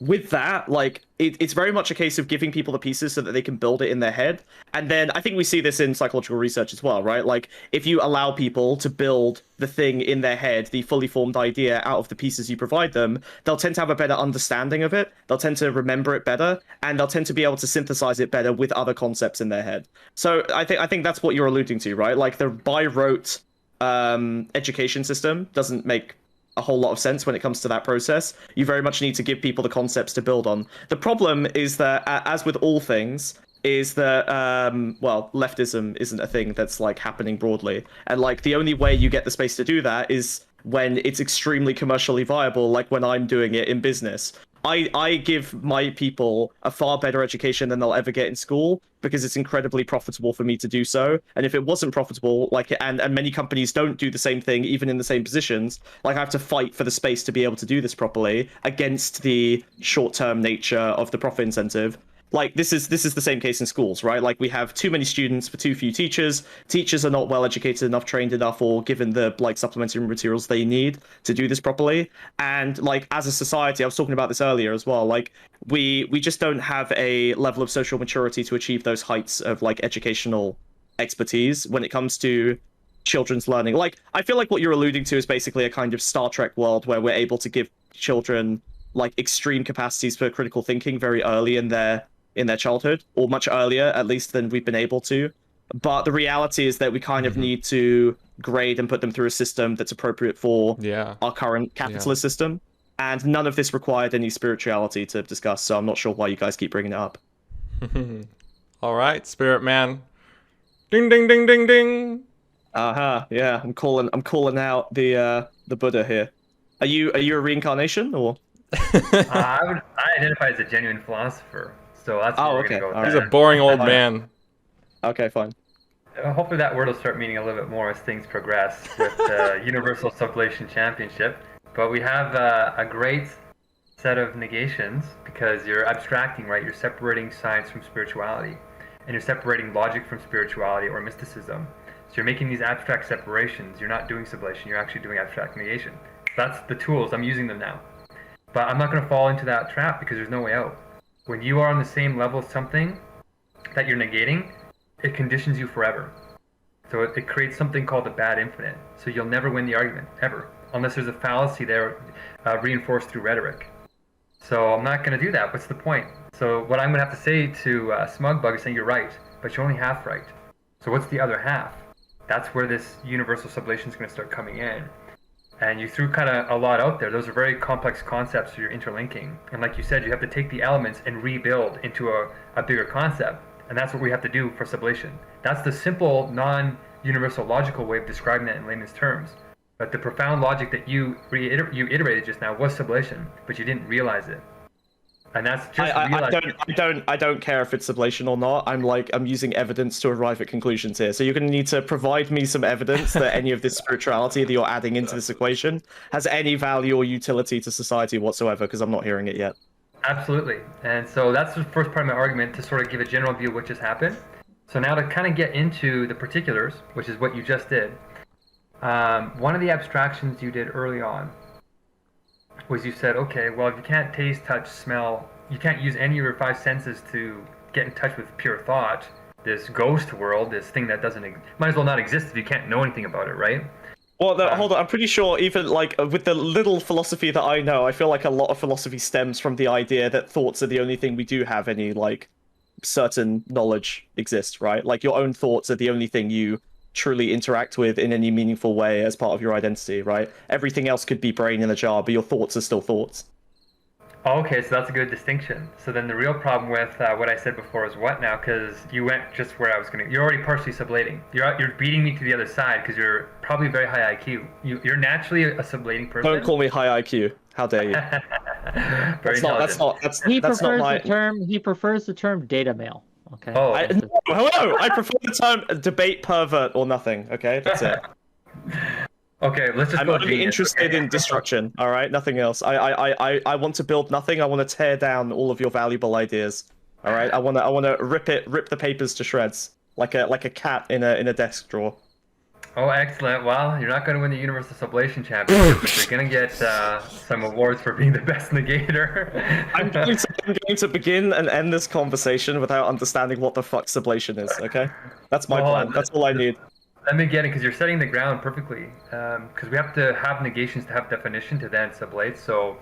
with that, like it's very much a case of giving people the pieces so that they can build it in their head. And then I think we see this in psychological research as well, right? Like if you allow people to build the thing in their head, the fully formed idea out of the pieces you provide them, they'll tend to have a better understanding of it. They'll tend to remember it better, and they'll tend to be able to synthesize it better with other concepts in their head. So I think that's what you're alluding to, right? Like the by rote education system doesn't make a whole lot of sense when it comes to that process. You very much need to give people the concepts to build on. The problem is that, as with all things, is that well, leftism isn't a thing that's like happening broadly, and like the only way you get the space to do that is when it's extremely commercially viable, like when I'm doing it in business. I give my people a far better education than they'll ever get in school because it's incredibly profitable for me to do so. And if it wasn't profitable, like and many companies don't do the same thing, even in the same positions, like I have to fight for the space to be able to do this properly against the short-term nature of the profit incentive. Like this is the same case in schools, right? Like we have too many students for too few teachers. Teachers are not well educated enough, trained enough, or given the like supplementary materials they need to do this properly. And like as a society, I was talking about this earlier as well. Like we just don't have a level of social maturity to achieve those heights of like educational expertise when it comes to children's learning. Like I feel like what you're alluding to is basically a kind of Star Trek world where we're able to give children like extreme capacities for critical thinking very early in their childhood, or much earlier at least than we've been able to. But the reality is that we kind of need to grade and put them through a system that's appropriate for our current capitalist system. And none of this required any spirituality to discuss, so I'm not sure why you guys keep bringing it up. All right, Spiritman. Ding ding ding ding ding. Yeah, I'm calling out the Buddha here. Are you a reincarnation or? I identify as a genuine philosopher. So that's what we're gonna go with. He's a boring old man. Okay, fine. Hopefully that word will start meaning a little bit more as things progress with the Universal Sublation Championship. But we have a great set of negations because you're abstracting, right? You're separating science from spirituality, and you're separating logic from spirituality or mysticism. So you're making these abstract separations. You're not doing sublation. You're actually doing abstract negation. That's the tools. I'm using them now. But I'm not going to fall into that trap because there's no way out. When you are on the same level as something that you're negating, it conditions you forever. So it creates something called the bad infinite. So you'll never win the argument, ever, unless there's a fallacy there reinforced through rhetoric. So I'm not going to do that. What's the point? So what I'm going to have to say to Smugbug is saying you're right, but you're only half right. So what's the other half? That's where this universal sublation is going to start coming in. And you threw kind of a lot out there. Those are very complex concepts you're interlinking. And like you said, you have to take the elements and rebuild into a bigger concept. And that's what we have to do for sublation. That's the simple, non-universal logical way of describing that in layman's terms. But the profound logic that you iterated just now was sublation, but you didn't realize it. And that's just I don't care if it's sublation or not. I'm using evidence to arrive at conclusions here. So you're going to need to provide me some evidence that any of this spirituality that you're adding into this equation has any value or utility to society whatsoever, because I'm not hearing it yet. Absolutely. And so that's the first part of my argument, to sort of give a general view of what just happened. So now to kind of get into the particulars, which is what you just did. One of the abstractions you did early on was you said, okay, well, if you can't taste, touch, smell, you can't use any of your five senses to get in touch with pure thought, this ghost world, this thing that might as well not exist if you can't know anything about it, right? Well, hold on. I'm pretty sure even like with the little philosophy that I know, I feel like a lot of philosophy stems from the idea that thoughts are the only thing we do have any like certain knowledge exists, right? Like your own thoughts are the only thing you truly interact with in any meaningful way as part of your identity, right? Everything else could be brain in a jar, but your thoughts are still thoughts. Okay, so that's a good distinction. So then the real problem with what I said before is what now? Because you went just where I was going to. You're already partially sublating. You're beating me to the other side because you're probably very high IQ. You're naturally a sublating person. Don't call me high IQ. How dare you? Very That's not my. He prefers the term data mail. Okay. Oh, No, hello. I prefer the term debate pervert or nothing. Okay, that's it. okay, let's just I'm go only genius. interested Okay. in destruction. All right, nothing else. I want to build nothing. I want to tear down all of your valuable ideas. All right, I want to rip the papers to shreds like a cat in a desk drawer. Oh, excellent. Well, you're not going to win the Universal Sublation Championship, but you're going to get some awards for being the best negator. I'm going to begin and end this conversation without understanding what the fuck sublation is. Okay, that's my plan. That's all I need. Let me get it, because you're setting the ground perfectly. Because we have to have negations to have definition to then sublate. So,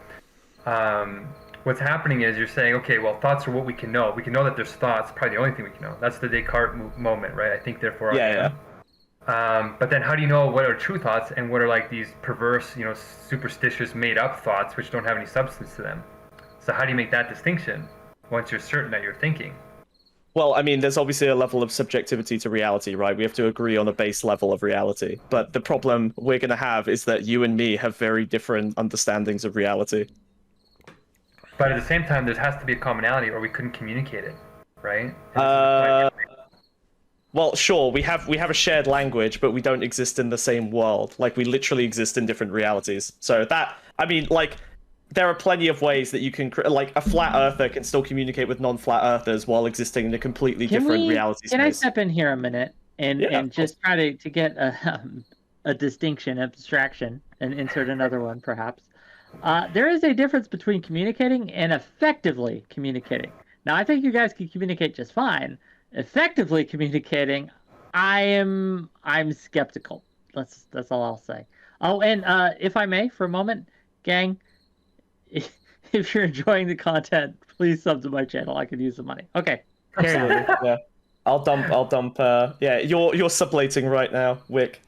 what's happening is you're saying, okay, well, thoughts are what we can know. We can know that there's thoughts. Probably the only thing we can know. That's the Descartes moment, right? I think, therefore, I am. Yeah. But then how do you know what are true thoughts and what are like these perverse, superstitious, made-up thoughts which don't have any substance to them? So how do you make that distinction once you're certain that you're thinking? Well, I mean, there's obviously a level of subjectivity to reality, right? We have to agree on a base level of reality. But the problem we're going to have is that you and me have very different understandings of reality. But at the same time, there has to be a commonality or we couldn't communicate it, right? Well, sure, we have a shared language, but we don't exist in the same world. Like, we literally exist in different realities. So there are plenty of ways that you can, like, a flat earther can still communicate with non-flat earthers while existing in a completely different reality space. Can I step in here a minute and just try to get a distinction, abstraction, and insert another one, perhaps? There is a difference between communicating and effectively communicating. Now, I think you guys can communicate just fine. Effectively communicating, I'm skeptical. That's all I'll say. Oh, and if I may, for a moment, gang, if you're enjoying the content, please sub to my channel. I could use the money. Okay. Absolutely. Yeah. I'll dump. Yeah, you're sublating right now, Whick.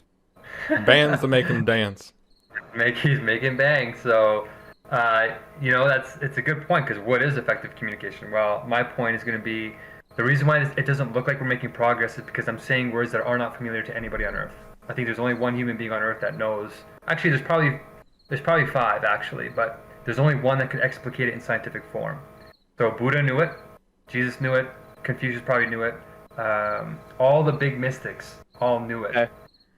Bands that make them dance. He's making bang. So, it's a good point, because what is effective communication? Well, my point is going to be, the reason why it doesn't look like we're making progress is because I'm saying words that are not familiar to anybody on Earth. I think there's only one human being on Earth that knows. Actually, there's probably five, actually, but there's only one that could explicate it in scientific form. So Buddha knew it, Jesus knew it, Confucius probably knew it, all the big mystics all knew it. Okay.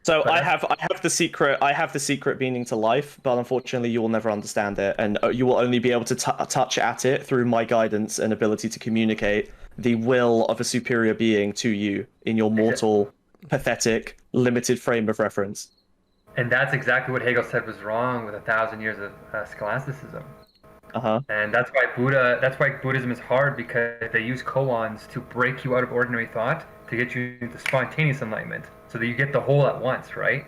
So I have the secret meaning to life, but unfortunately you will never understand it, and you will only be able to touch at it through my guidance and ability to communicate the will of a superior being to you in your mortal, pathetic, limited frame of reference. And that's exactly what Hegel said was wrong with 1,000 years of scholasticism. And that's why Buddhism is hard, because they use koans to break you out of ordinary thought to get you into spontaneous enlightenment, so that you get the whole at once, right?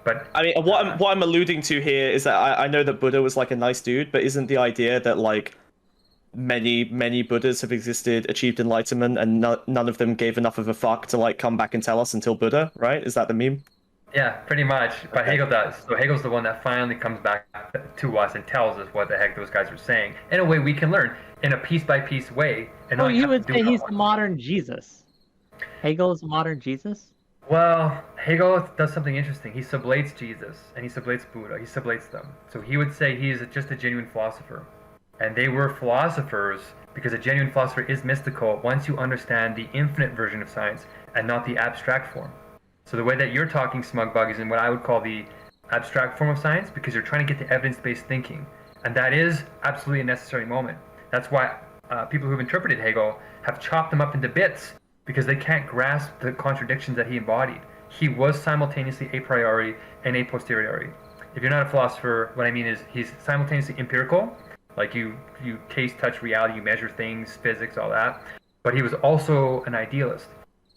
But I mean, what I'm alluding to here is that I know that Buddha was like a nice dude, but isn't the idea that like many Buddhas have existed, achieved enlightenment, and none of them gave enough of a fuck to like come back and tell us until Buddha, right? Is that the meme? Yeah, pretty much. But Okay. Hegel does. So Hegel's the one that finally comes back to us and tells us what the heck those guys were saying in a way we can learn in a piece-by-piece way. And Oh, not you have would to do say it he's all the modern Jesus. Hegel is a modern Jesus? Well, Hegel does something interesting. He sublates Jesus and he sublates Buddha. He sublates them. So he would say he is just a genuine philosopher. And they were philosophers because a genuine philosopher is mystical once you understand the infinite version of science and not the abstract form. So the way that you're talking, Smugbug, is in what I would call the abstract form of science, because you're trying to get to evidence-based thinking. And that is absolutely a necessary moment. That's why people who've interpreted Hegel have chopped him up into bits, because they can't grasp the contradictions that he embodied. He was simultaneously a priori and a posteriori. If you're not a philosopher, what I mean is he's simultaneously empirical, like you taste, touch reality, you measure things, physics, all that. But he was also an idealist.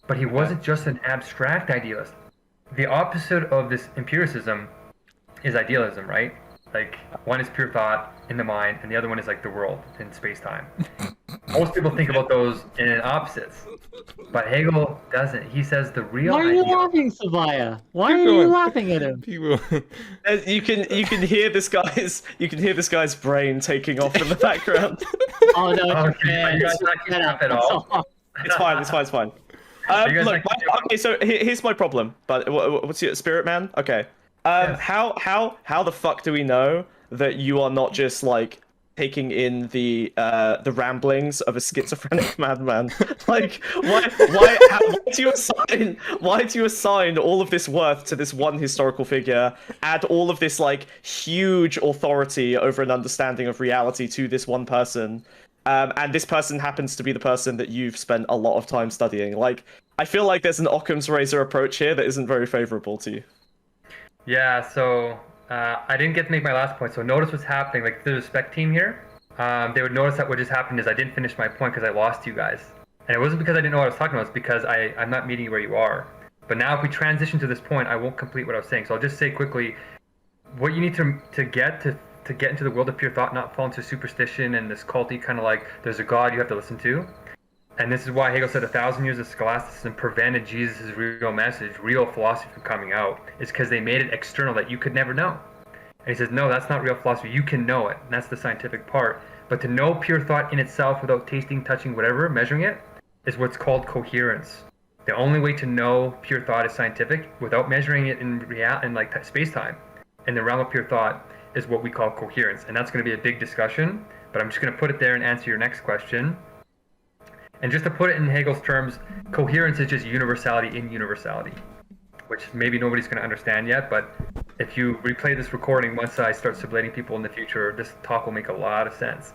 But he wasn't just an abstract idealist. The opposite of this empiricism is idealism, right? Like, one is pure thought in the mind, and the other one is like the world in space-time. Most people think about those in opposites. But Hegel doesn't. He says the real Why are you idea. laughing, Seviah? Why Keep are you going. laughing at him? People. You can hear this guy's brain taking off in the background. Oh no, it's Okay, your are you guys fans. not keeping up at That's all? It's fine. It's fine. You guys Look, like to do- okay. So here's my problem. But what's your Spiritman? Okay. Yes. How the fuck do we know that you are not just like taking in the ramblings of a schizophrenic madman? Like, why do you assign all of this worth to this one historical figure? Add all of this like huge authority over an understanding of reality to this one person? And this person happens to be the person that you've spent a lot of time studying. Like, I feel like there's an Occam's razor approach here that isn't very favorable to you. Yeah, so I didn't get to make my last point. So notice what's happening. Like, if there's a spec team here, they would notice that what just happened is I didn't finish my point because I lost you guys. And it wasn't because I didn't know what I was talking about. It's because I'm not meeting you where you are. But now if we transition to this point, I won't complete what I was saying. So I'll just say quickly, what you need to get into the world of pure thought, not fall into superstition and this culty kind of like there's a God you have to listen to. And this is why Hegel said 1,000 years of scholasticism prevented Jesus' real message, real philosophy from coming out. It's because they made it external that you could never know. And he says, no, that's not real philosophy. You can know it. And that's the scientific part. But to know pure thought in itself without tasting, touching, whatever, measuring it, is what's called coherence. The only way to know pure thought is scientific without measuring it in like space-time. In the realm of pure thought is what we call coherence. And that's going to be a big discussion. But I'm just going to put it there and answer your next question. And just to put it in Hegel's terms, coherence is just universality in universality, which maybe nobody's going to understand yet, but if you replay this recording, once I start sublating people in the future, this talk will make a lot of sense.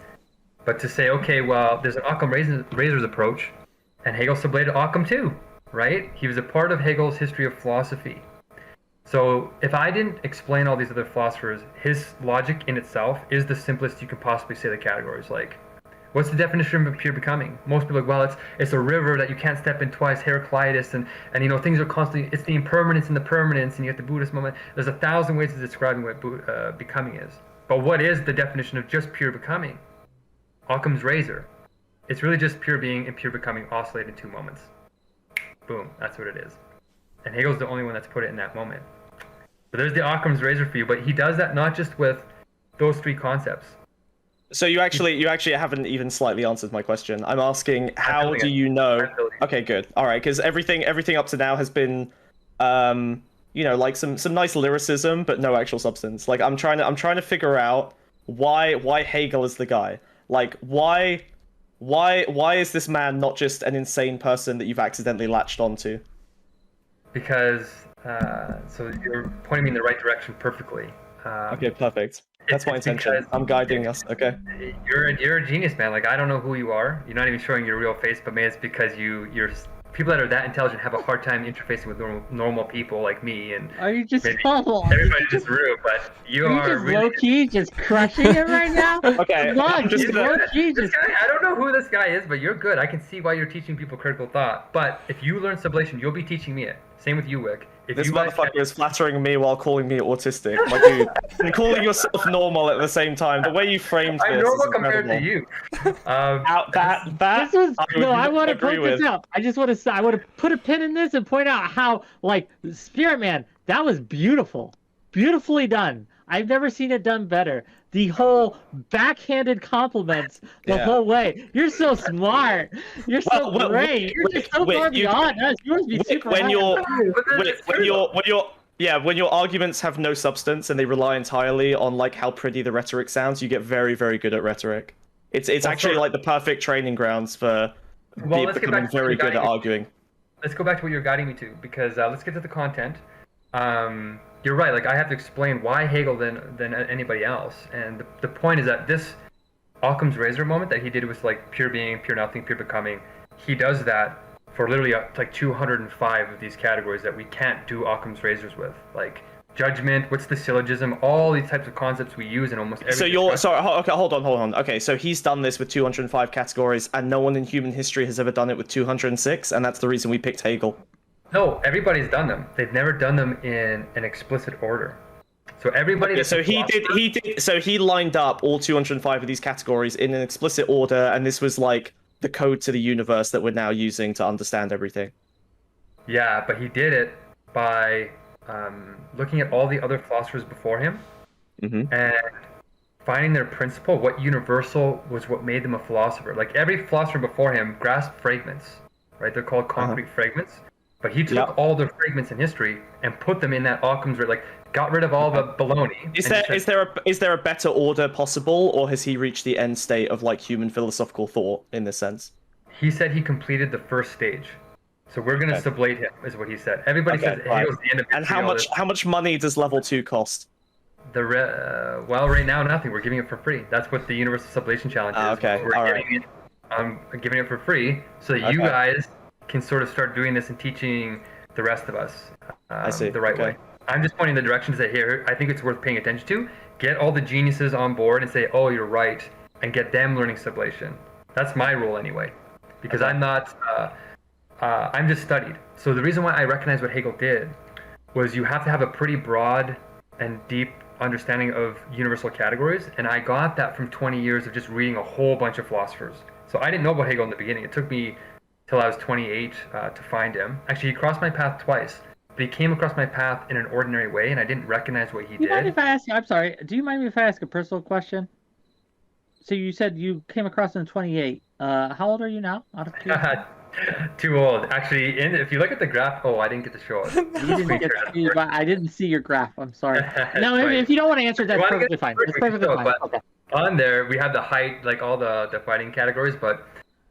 But to say, okay, well, there's an Occam razor's approach, and Hegel sublated Occam too, right? He was a part of Hegel's history of philosophy. So if I didn't explain all these other philosophers, his logic in itself is the simplest you can possibly say the categories. Like, what's the definition of pure becoming? Most people are like, well, it's a river that you can't step in twice, Heraclitus, and you know, things are constantly, it's the impermanence and the permanence, and you have the Buddhist moment. There's 1,000 ways of describing what becoming is. But what is the definition of just pure becoming? Occam's razor. It's really just pure being and pure becoming oscillate in 2 moments. Boom, that's what it is. And Hegel's the only one that's put it in that moment. So there's the Occam's razor for you, but he does that not just with those 3 concepts. So you actually haven't even slightly answered my question. I'm asking, how do you know? Okay, good. All right, because everything up to now has been, like some nice lyricism, but no actual substance. Like I'm trying to figure out why Hegel is the guy. Like why is this man not just an insane person that you've accidentally latched onto? Because so you're pointing me in the right direction perfectly. Okay, perfect. That's my intention. I'm guiding us. Okay. You're a genius, man. Like, I don't know who you are. You're not even showing your real face, but maybe it's because you're people that are that intelligent have a hard time interfacing with normal people like me. And Are you just everybody's just rude, but you are just really... low key just crushing it right now? Okay. Come This guy, I don't know who this guy is, but you're good. I can see why you're teaching people critical thought. But if you learn sublation, you'll be teaching me it. Same with you, Whick. This motherfucker is flattering me while calling me autistic. Like, dude, and calling yourself normal at the same time. The way you framed this I'm normal is compared to you. I want to point this out. I want to put a pin in this and point out how, like, Spiritman, that was beautiful. Beautifully done. I've never seen it done better. The whole backhanded compliments the whole way. You're so smart. You're so great. You're just so far beyond us. You must be super when your arguments have no substance and they rely entirely on like how pretty the rhetoric sounds, you get very, very good at rhetoric. It's actually like the perfect training grounds for becoming very good at arguing. Let's go back to what you're guiding me to, because let's get to the content. You're right. Like, I have to explain why Hegel than anybody else. And the point is that this Occam's razor moment that he did was like pure being, pure nothing, pure becoming. He does that for literally like 205 of these categories that we can't do Occam's razors with. Like judgment, what's the syllogism, all these types of concepts we use in almost every. Hold on. Okay, so he's done this with 205 categories, and no one in human history has ever done it with 206, and that's the reason we picked Hegel. No, everybody's done them. They've never done them in an explicit order. So everybody. Okay, so he lined up all 205 of these categories in an explicit order, and this was like the code to the universe that we're now using to understand everything. Yeah, but he did it by looking at all the other philosophers before him Mm-hmm. and finding their principle, what universal was what made them a philosopher. Like every philosopher before him grasped fragments, right? They're called concrete fragments. But he took all the fragments in history and put them in that Occam's, like got rid of all the baloney. Is there a better order possible, or has he reached the end state of like human philosophical thought in this sense? He said he completed the first stage. So we're going to sublate him, is what he said. Everybody says Hegel's the end of history. And how much money does level 2 cost? Well, right now nothing. We're giving it for free. That's what the Universal Sublation Challenge is. Okay, I'm giving it for free so that you guys can sort of start doing this and teaching the rest of us the right way. I'm just pointing the direction to say, here, I think it's worth paying attention to. Get all the geniuses on board and say, oh, you're right, and get them learning sublation. That's my role anyway, because I'm not. I'm just studied. So the reason why I recognize what Hegel did was you have to have a pretty broad and deep understanding of universal categories, and I got that from 20 years of just reading a whole bunch of philosophers. So I didn't know about Hegel in the beginning. It took me till I was 28 to find him. Actually, he crossed my path twice, but he came across my path in an ordinary way, and I didn't recognize what he did. Mind if I ask you? I'm sorry. Do you mind if I ask a personal question? So you said you came across him in 28. How old are you now? Out of Too old. Actually, if you look at the graph, I didn't get to show it. I didn't see your graph. I'm sorry. No, if you don't want to answer, that's perfectly fine. That's perfectly fine. Okay. On there, we have the height, like all the fighting categories, but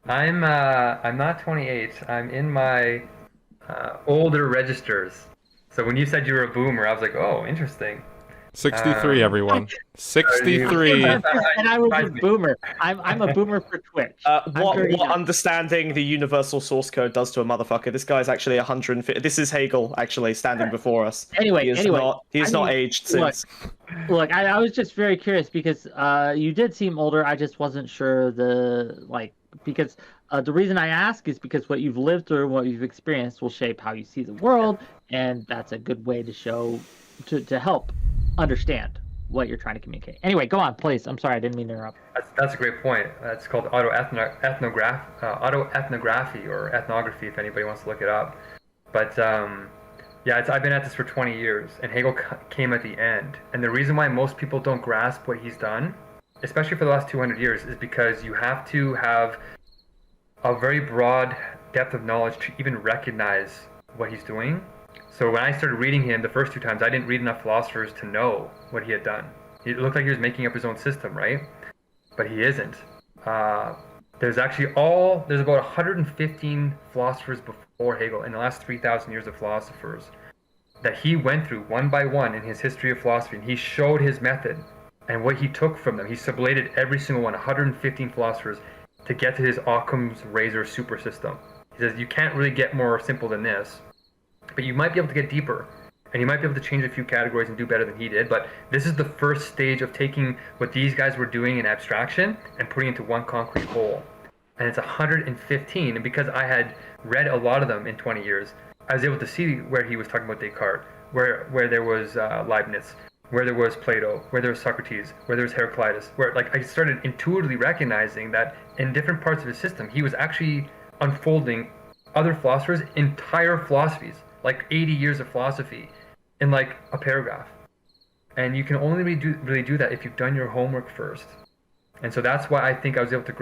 I'm not 28. I'm in my older registers. So when you said you were a boomer, I was like, oh, interesting. 63, everyone. 63. And I was a boomer. I'm a boomer for Twitch. What understanding the universal source code does to a motherfucker. This guy's actually 150. This is Hegel, actually, standing before us. Anyway, he is not aged since. Look, I was just very curious because you did seem older. I just wasn't sure because the reason I ask is because what you've lived through, what you've experienced will shape how you see the world, and that's a good way to show, to help understand what you're trying to communicate. Anyway, go on, please. I'm sorry, I didn't mean to interrupt. That's a great point. It's called autoethnography or ethnography, if anybody wants to look it up. But I've been at this for 20 years, and Hegel came at the end. And the reason why most people don't grasp what he's done, especially for the last 200 years, is because you have to have a very broad depth of knowledge to even recognize what he's doing. So when I started reading him the first two times, I didn't read enough philosophers to know what he had done. It looked like he was making up his own system, right? But he isn't. There's about 115 philosophers before Hegel in the last 3,000 years of philosophers that he went through one by one in his history of philosophy, and he showed his method and what he took from them. He sublated every single one, 115 philosophers, to get to his Occam's razor super system. He says, you can't really get more simple than this, but you might be able to get deeper, and you might be able to change a few categories and do better than he did. But this is the first stage of taking what these guys were doing in abstraction and putting it into one concrete whole. And it's 115, and because I had read a lot of them in 20 years, I was able to see where he was talking about Descartes, where there was Leibniz, where there was Plato, where there was Socrates, where there was Heraclitus, where I started intuitively recognizing that in different parts of his system, he was actually unfolding other philosophers' entire philosophies, like 80 years of philosophy, in like a paragraph. And you can only really do that if you've done your homework first. And so that's why I think I was able to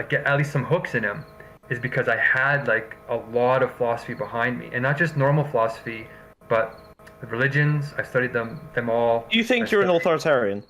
get at least some hooks in him, is because I had like a lot of philosophy behind me, and not just normal philosophy, but the religions. I studied them all. Do you think you're an authoritarian?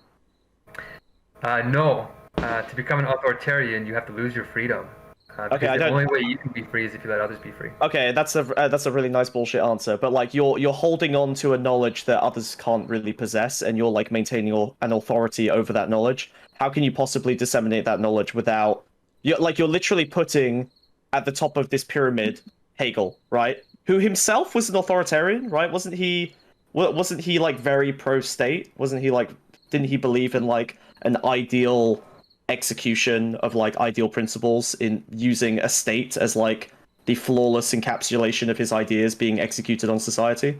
No. To become an authoritarian, you have to lose your freedom. The only way you can be free is if you let others be free. Okay, that's a really nice bullshit answer. But like you're holding on to a knowledge that others can't really possess, and you're like maintaining an authority over that knowledge. How can you possibly disseminate that knowledge without? You're literally putting at the top of this pyramid Hegel, right? Who himself was an authoritarian, right? Wasn't he like very pro-state? Didn't he believe in like an ideal execution of like ideal principles in using a state as like the flawless encapsulation of his ideas being executed on society?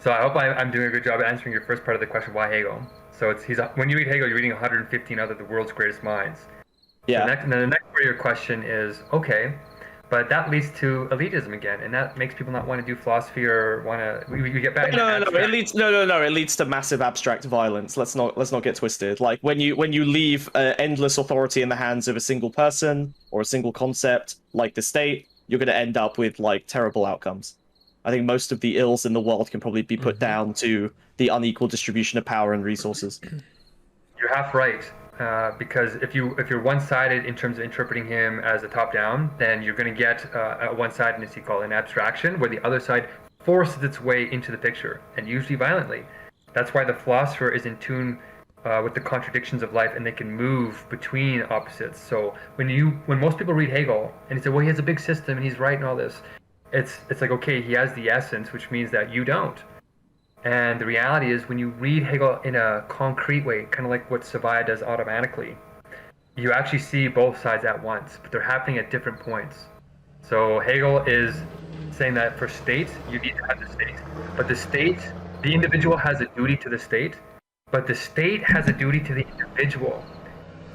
So I hope I'm doing a good job answering your first part of the question, why Hegel? So when you read Hegel, you're reading 115 other the world's greatest minds. Yeah. The next part of your question is, okay, but that leads to elitism again, and that makes people not want to do philosophy or want to. We get back. No. It leads to massive abstract violence. Let's not get twisted. Like when you leave endless authority in the hands of a single person or a single concept, like the state, you're going to end up with like terrible outcomes. I think most of the ills in the world can probably be put down to the unequal distribution of power and resources. You're half right, because if you're one-sided in terms of interpreting him as a top-down, then you're going to get a one-sidedness you call an abstraction, where the other side forces its way into the picture, and usually violently. That's why the philosopher is in tune with the contradictions of life, and they can move between opposites. So when most people read Hegel and he said, well, he has a big system and he's right and all this, it's like, okay, he has the essence, which means that you don't. And the reality is, when you read Hegel in a concrete way, kind of like what Seviah does automatically, you actually see both sides at once, but they're happening at different points. So Hegel is saying that for state, you need to have the state. But the individual has a duty to the state, but the state has a duty to the individual.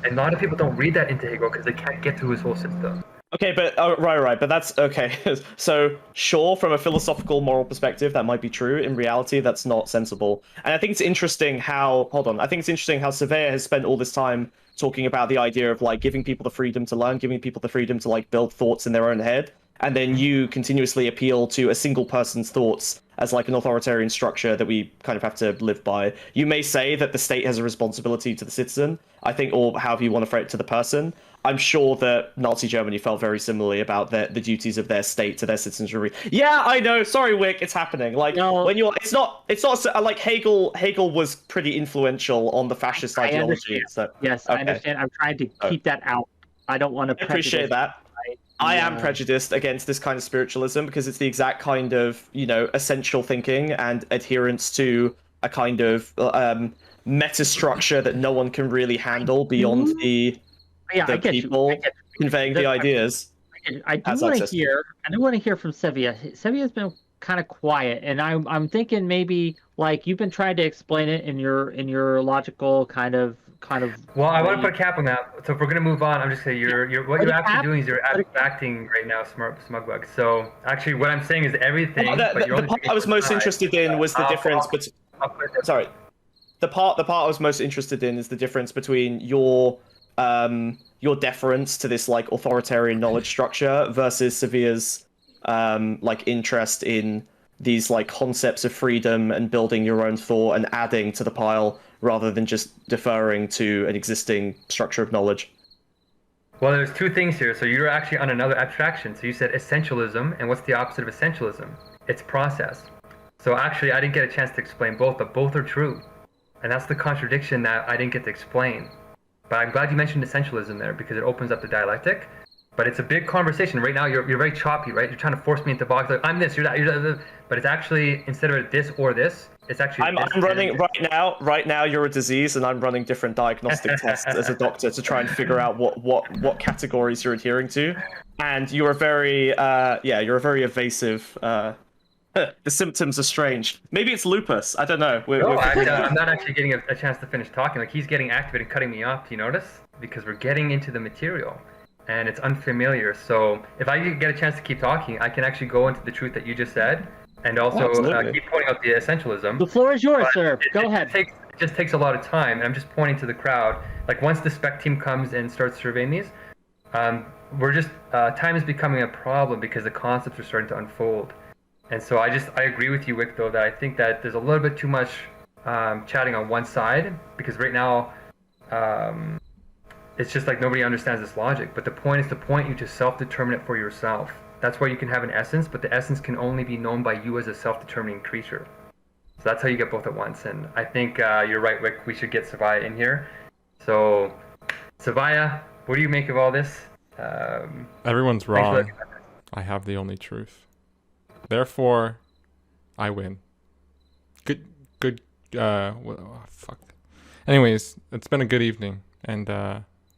And a lot of people don't read that into Hegel because they can't get through his whole system. Okay, but right, but that's okay. So sure, from a philosophical, moral perspective, that might be true. In reality, that's not sensible. And I think it's interesting how Seviah has spent all this time talking about the idea of like giving people the freedom to learn, giving people the freedom to like build thoughts in their own head, and then you continuously appeal to a single person's thoughts as like an authoritarian structure that we kind of have to live by. You may say that the state has a responsibility to the citizen, I think, or however you want to frame it, to the person. I'm sure that Nazi Germany felt very similarly about the duties of their state to their citizenry. Yeah, I know. Sorry, Whick, it's happening. Like when you're, it's not like Hegel was pretty influential on the fascist ideology. So, yes, okay. I understand. I'm trying to keep that out. I don't want to. I appreciate that. I am prejudiced against this kind of spiritualism because it's the exact kind of, essential thinking and adherence to a kind of meta structure that no one can really handle beyond the people conveying the ideas. I do want to hear from Seviah. Seviah's been kind of quiet, and I'm thinking maybe like you've been trying to explain it in your logical kind of. Well, I want to put a cap on that. So if we're gonna move on, I'm just saying what you're actually doing is you're abstracting right now, smugbug. So actually, what I'm saying is everything. The part I was most interested in was the difference between. Sorry, the part I was most interested in is the difference between your deference to this like authoritarian knowledge structure versus Seviah's like interest in these like concepts of freedom and building your own thought and adding to the pile rather than just deferring to an existing structure of knowledge. Well, there's two things here. So you're actually on another abstraction. So you said essentialism, and what's the opposite of essentialism? It's process. So actually, I didn't get a chance to explain both, but both are true. And that's the contradiction that I didn't get to explain. But I'm glad you mentioned essentialism there because it opens up the dialectic. But it's a big conversation. Right now, you're very choppy, right? You're trying to force me into a box. Like, I'm this, you're that. But it's actually, instead of this or this, it's actually I'm running right now you're a disease, and I'm running different diagnostic tests as a doctor to try and figure out what categories you're adhering to. And you're a very evasive the symptoms are strange. Maybe it's lupus. I don't know. I'm not actually getting a chance to finish talking. Like, he's getting activated, cutting me off. Do you notice? Because we're getting into the material, and it's unfamiliar. So if I get a chance to keep talking, I can actually go into the truth that you just said, and also keep pointing out the essentialism. The floor is yours, sir. Go ahead. It just takes a lot of time, and I'm just pointing to the crowd. Like, once the spec team comes and starts surveying these, we're just time is becoming a problem because the concepts are starting to unfold. And so I agree with you, Whick, though, that I think that there's a little bit too much chatting on one side, because right now it's just like nobody understands this logic. But the point is to point you to self-determinate for yourself. That's why you can have an essence, but the essence can only be known by you as a self-determining creature. So that's how you get both at once. And I think you're right, Whick. We should get Seviah in here. So, Seviah, what do you make of all this? Everyone's wrong. I have the only truth. Therefore, I win. Good. Fuck. Anyways, it's been a good evening, and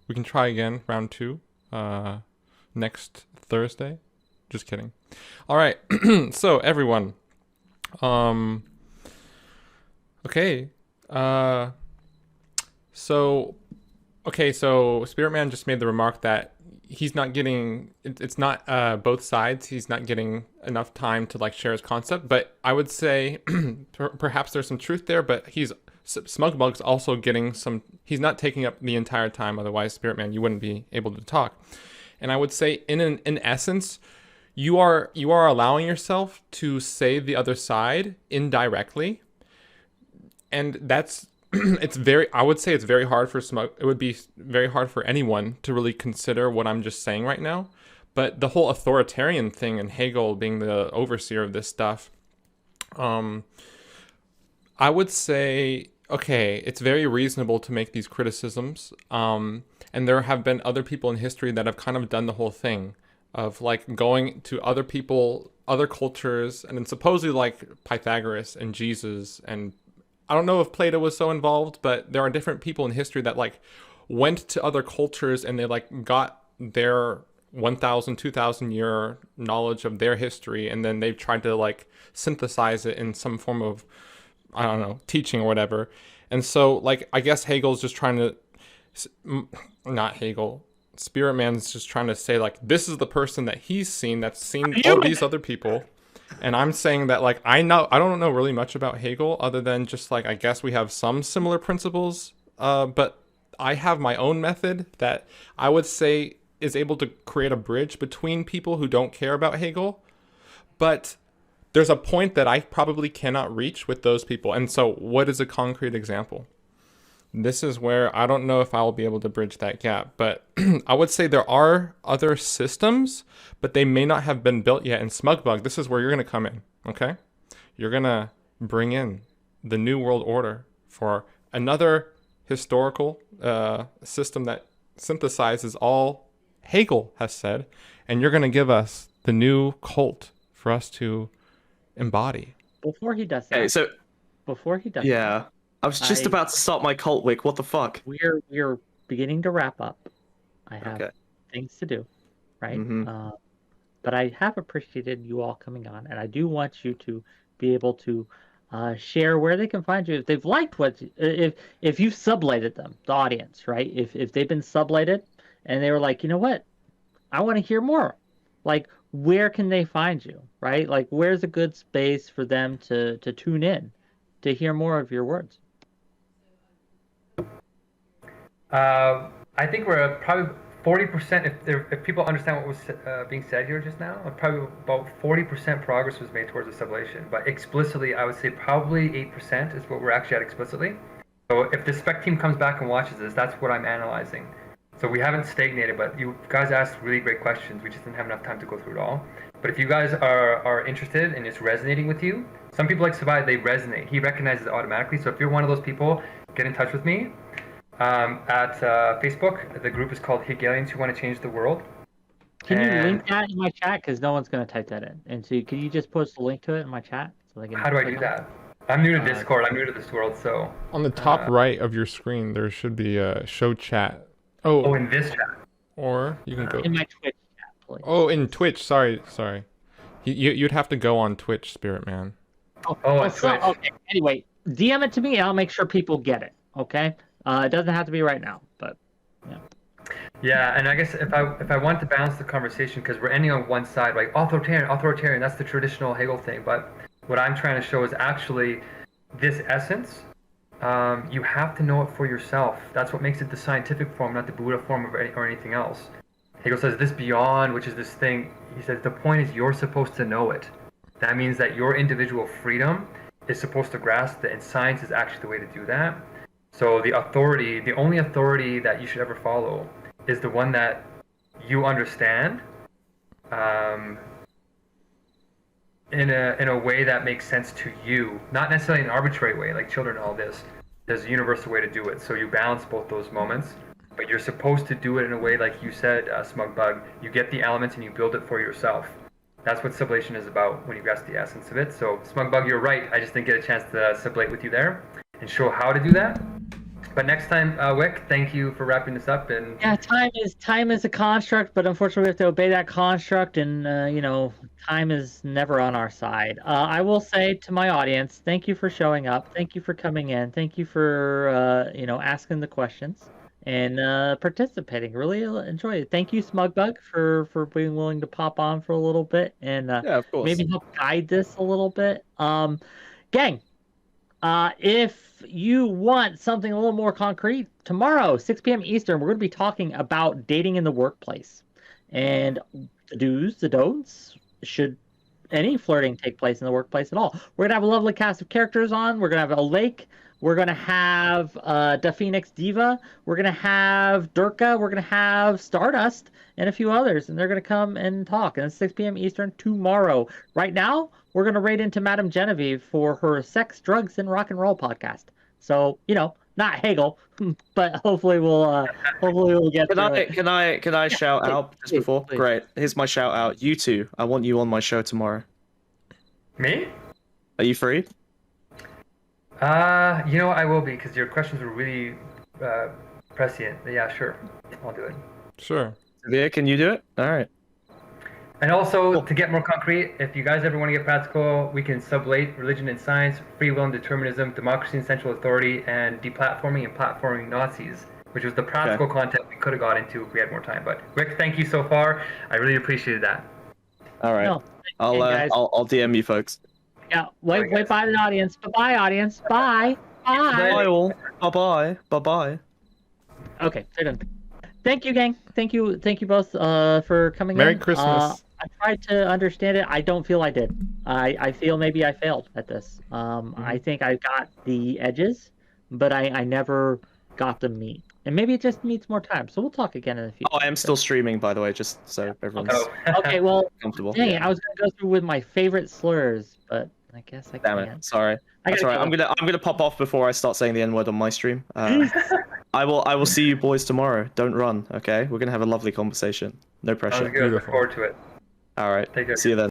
we can try again, round 2, next Thursday. Just kidding. All right. So everyone, okay. So Okay, so Spiritman just made the remark that he's not getting it's not both sides. He's not getting enough time to like share his concept. But I would say perhaps there's some truth there. But Smugbug's also getting some. He's not taking up the entire time. Otherwise, Spiritman, you wouldn't be able to talk. And I would say in essence, you are allowing yourself to say the other side indirectly, and that's I would say it's very hard for it would be very hard for anyone to really consider what I'm just saying right now. But the whole authoritarian thing and Hegel being the overseer of this stuff, I would say, okay, it's very reasonable to make these criticisms. And there have been other people in history that have kind of done the whole thing of like going to other people, other cultures, and then supposedly like Pythagoras and Jesus, and I don't know if Plato was so involved, but there are different people in history that like went to other cultures and they like got their 1,000, 2,000 year knowledge of their history, and then they've tried to like synthesize it in some form of, I don't know, teaching or whatever. And so like I guess Hegel's just trying to, not Hegel, Spiritman's just trying to say like this is the person that he's seen that's seen all these other people. And I'm saying that like I don't know really much about Hegel other than just like I guess we have some similar principles, but I have my own method that I would say is able to create a bridge between people who don't care about Hegel, but there's a point that I probably cannot reach with those people. And so what is a concrete example? This is where I don't know if I'll be able to bridge that gap, but I would say there are other systems, but they may not have been built yet. In Smugbug, this is where you're going to come in, okay? You're going to bring in the New World Order for another historical system that synthesizes all Hegel has said, and you're going to give us the new cult for us to embody. Before he does that, Okay, so that, I was just about to start my cult, Wick. What the fuck? we're beginning to wrap up. I have Okay. things to do, right? Mhm. But I have appreciated you all coming on, and I do want you to be able to share where they can find you if they've liked if you've sublated them, the audience, right? If they've been sublated and they were like, you know what, I want to hear more. Like, where can they find you, right? Like, where's a good space for them to tune in to hear more of your words? I think we're probably 40%. If people understand what was being said here just now, probably about 40% progress was made towards the sublation. But explicitly, I would say probably 8% is what we're actually at explicitly. So if the spec team comes back and watches this, that's what I'm analyzing. So we haven't stagnated, but you guys asked really great questions. We just didn't have enough time to go through it all. But if you guys are interested and it's resonating with you, some people like Seviah, they resonate. He recognizes it automatically. So if you're one of those people, get in touch with me. At Facebook, the group is called Hegelians Who Want to Change the World. Can you link that in my chat? Because no one's going to type that in. And so can you just post a link to it in my chat? So they can How do I do that? I'm new to Discord. I'm new to this world, so... On the top right of your screen, there should be a show chat. Oh, in this chat. Or you can go... In my Twitch chat, please. Oh, in Twitch. Sorry. You'd have to go on Twitch, Spiritman. On Twitch. Okay, anyway, DM it to me and I'll make sure people get it, okay? It doesn't have to be right now, but yeah. Yeah, and I guess if I want to balance the conversation, because we're ending on one side, like authoritarian, that's the traditional Hegel thing. But what I'm trying to show is actually this essence. You have to know it for yourself. That's what makes it the scientific form, not the Buddha form or anything else. Hegel says this beyond, which is this thing. He says the point is you're supposed to know it. That means that your individual freedom is supposed to grasp it, and science is actually the way to do that. So the only authority that you should ever follow is the one that you understand in a way that makes sense to you, not necessarily an arbitrary way like children and all this. There's a universal way to do it. So you balance both those moments, but you're supposed to do it in a way like you said, Smugbug. You get the elements and you build it for yourself. That's what sublation is about when you grasp the essence of it. So Smugbug, you're right. I just didn't get a chance to sublate with you there and show how to do that. But next time, Whick, thank you for wrapping this up. And yeah, time is a construct, but unfortunately we have to obey that construct, and time is never on our side. I will say to my audience, thank you for showing up, thank you for coming in, thank you for asking the questions, and participating. Really enjoy it. Thank you, Smugbug, for being willing to pop on for a little bit and Yeah, of course. maybe help guide this a little bit. Gang, if you want something a little more concrete, tomorrow, 6 p.m. Eastern, we're going to be talking about dating in the workplace and the do's, the don'ts. Should any flirting take place in the workplace at all? We're going to have a lovely cast of characters on. We're going to have a Lake. We're going to have the Phoenix Diva. We're going to have Durka. We're going to have Stardust and a few others. And they're going to come and talk. And it's 6 p.m. Eastern tomorrow. Right now, we're going to raid into Madame Genevieve for her sex, drugs, and rock and roll podcast. So, not Hegel, but hopefully we'll get through it. Can I shout out just before? Please. Great. Here's my shout out. You two, I want you on my show tomorrow. Me? Are you free? I will be, because your questions were really prescient. Yeah, sure. I'll do it. Sure. Seviah, can you do it? All right. And also, to get more concrete, if you guys ever want to get practical, we can sublate religion and science, free will and determinism, democracy and central authority, and deplatforming and platforming Nazis, which was the practical content we could have got into if we had more time. But Rick, thank you so far. I really appreciated that. All right. No, I'll DM you folks. Yeah, wait by the audience. Bye-bye, audience. Bye. Bye. Bye all. Bye-bye. Bye-bye. Okay, they're done. Thank you, gang. Thank you both for coming Merry in. Christmas. I tried to understand it. I don't feel I did. I feel maybe I failed at this. I think I got the edges, but I never got the meat. And maybe it just needs more time. So we'll talk again in the future. Oh, I am still streaming, by the way, just so everyone's Okay, well, comfortable. dang it. I was going to go through with my favorite slurs, but I guess I Damn can't. it. Sorry. That's all right. I'm gonna pop off before I start saying the N-word on my stream. I will see you boys tomorrow. Don't run, okay? We're gonna have a lovely conversation. No pressure. Sounds good. Look forward to it. All right. Take care. See you then.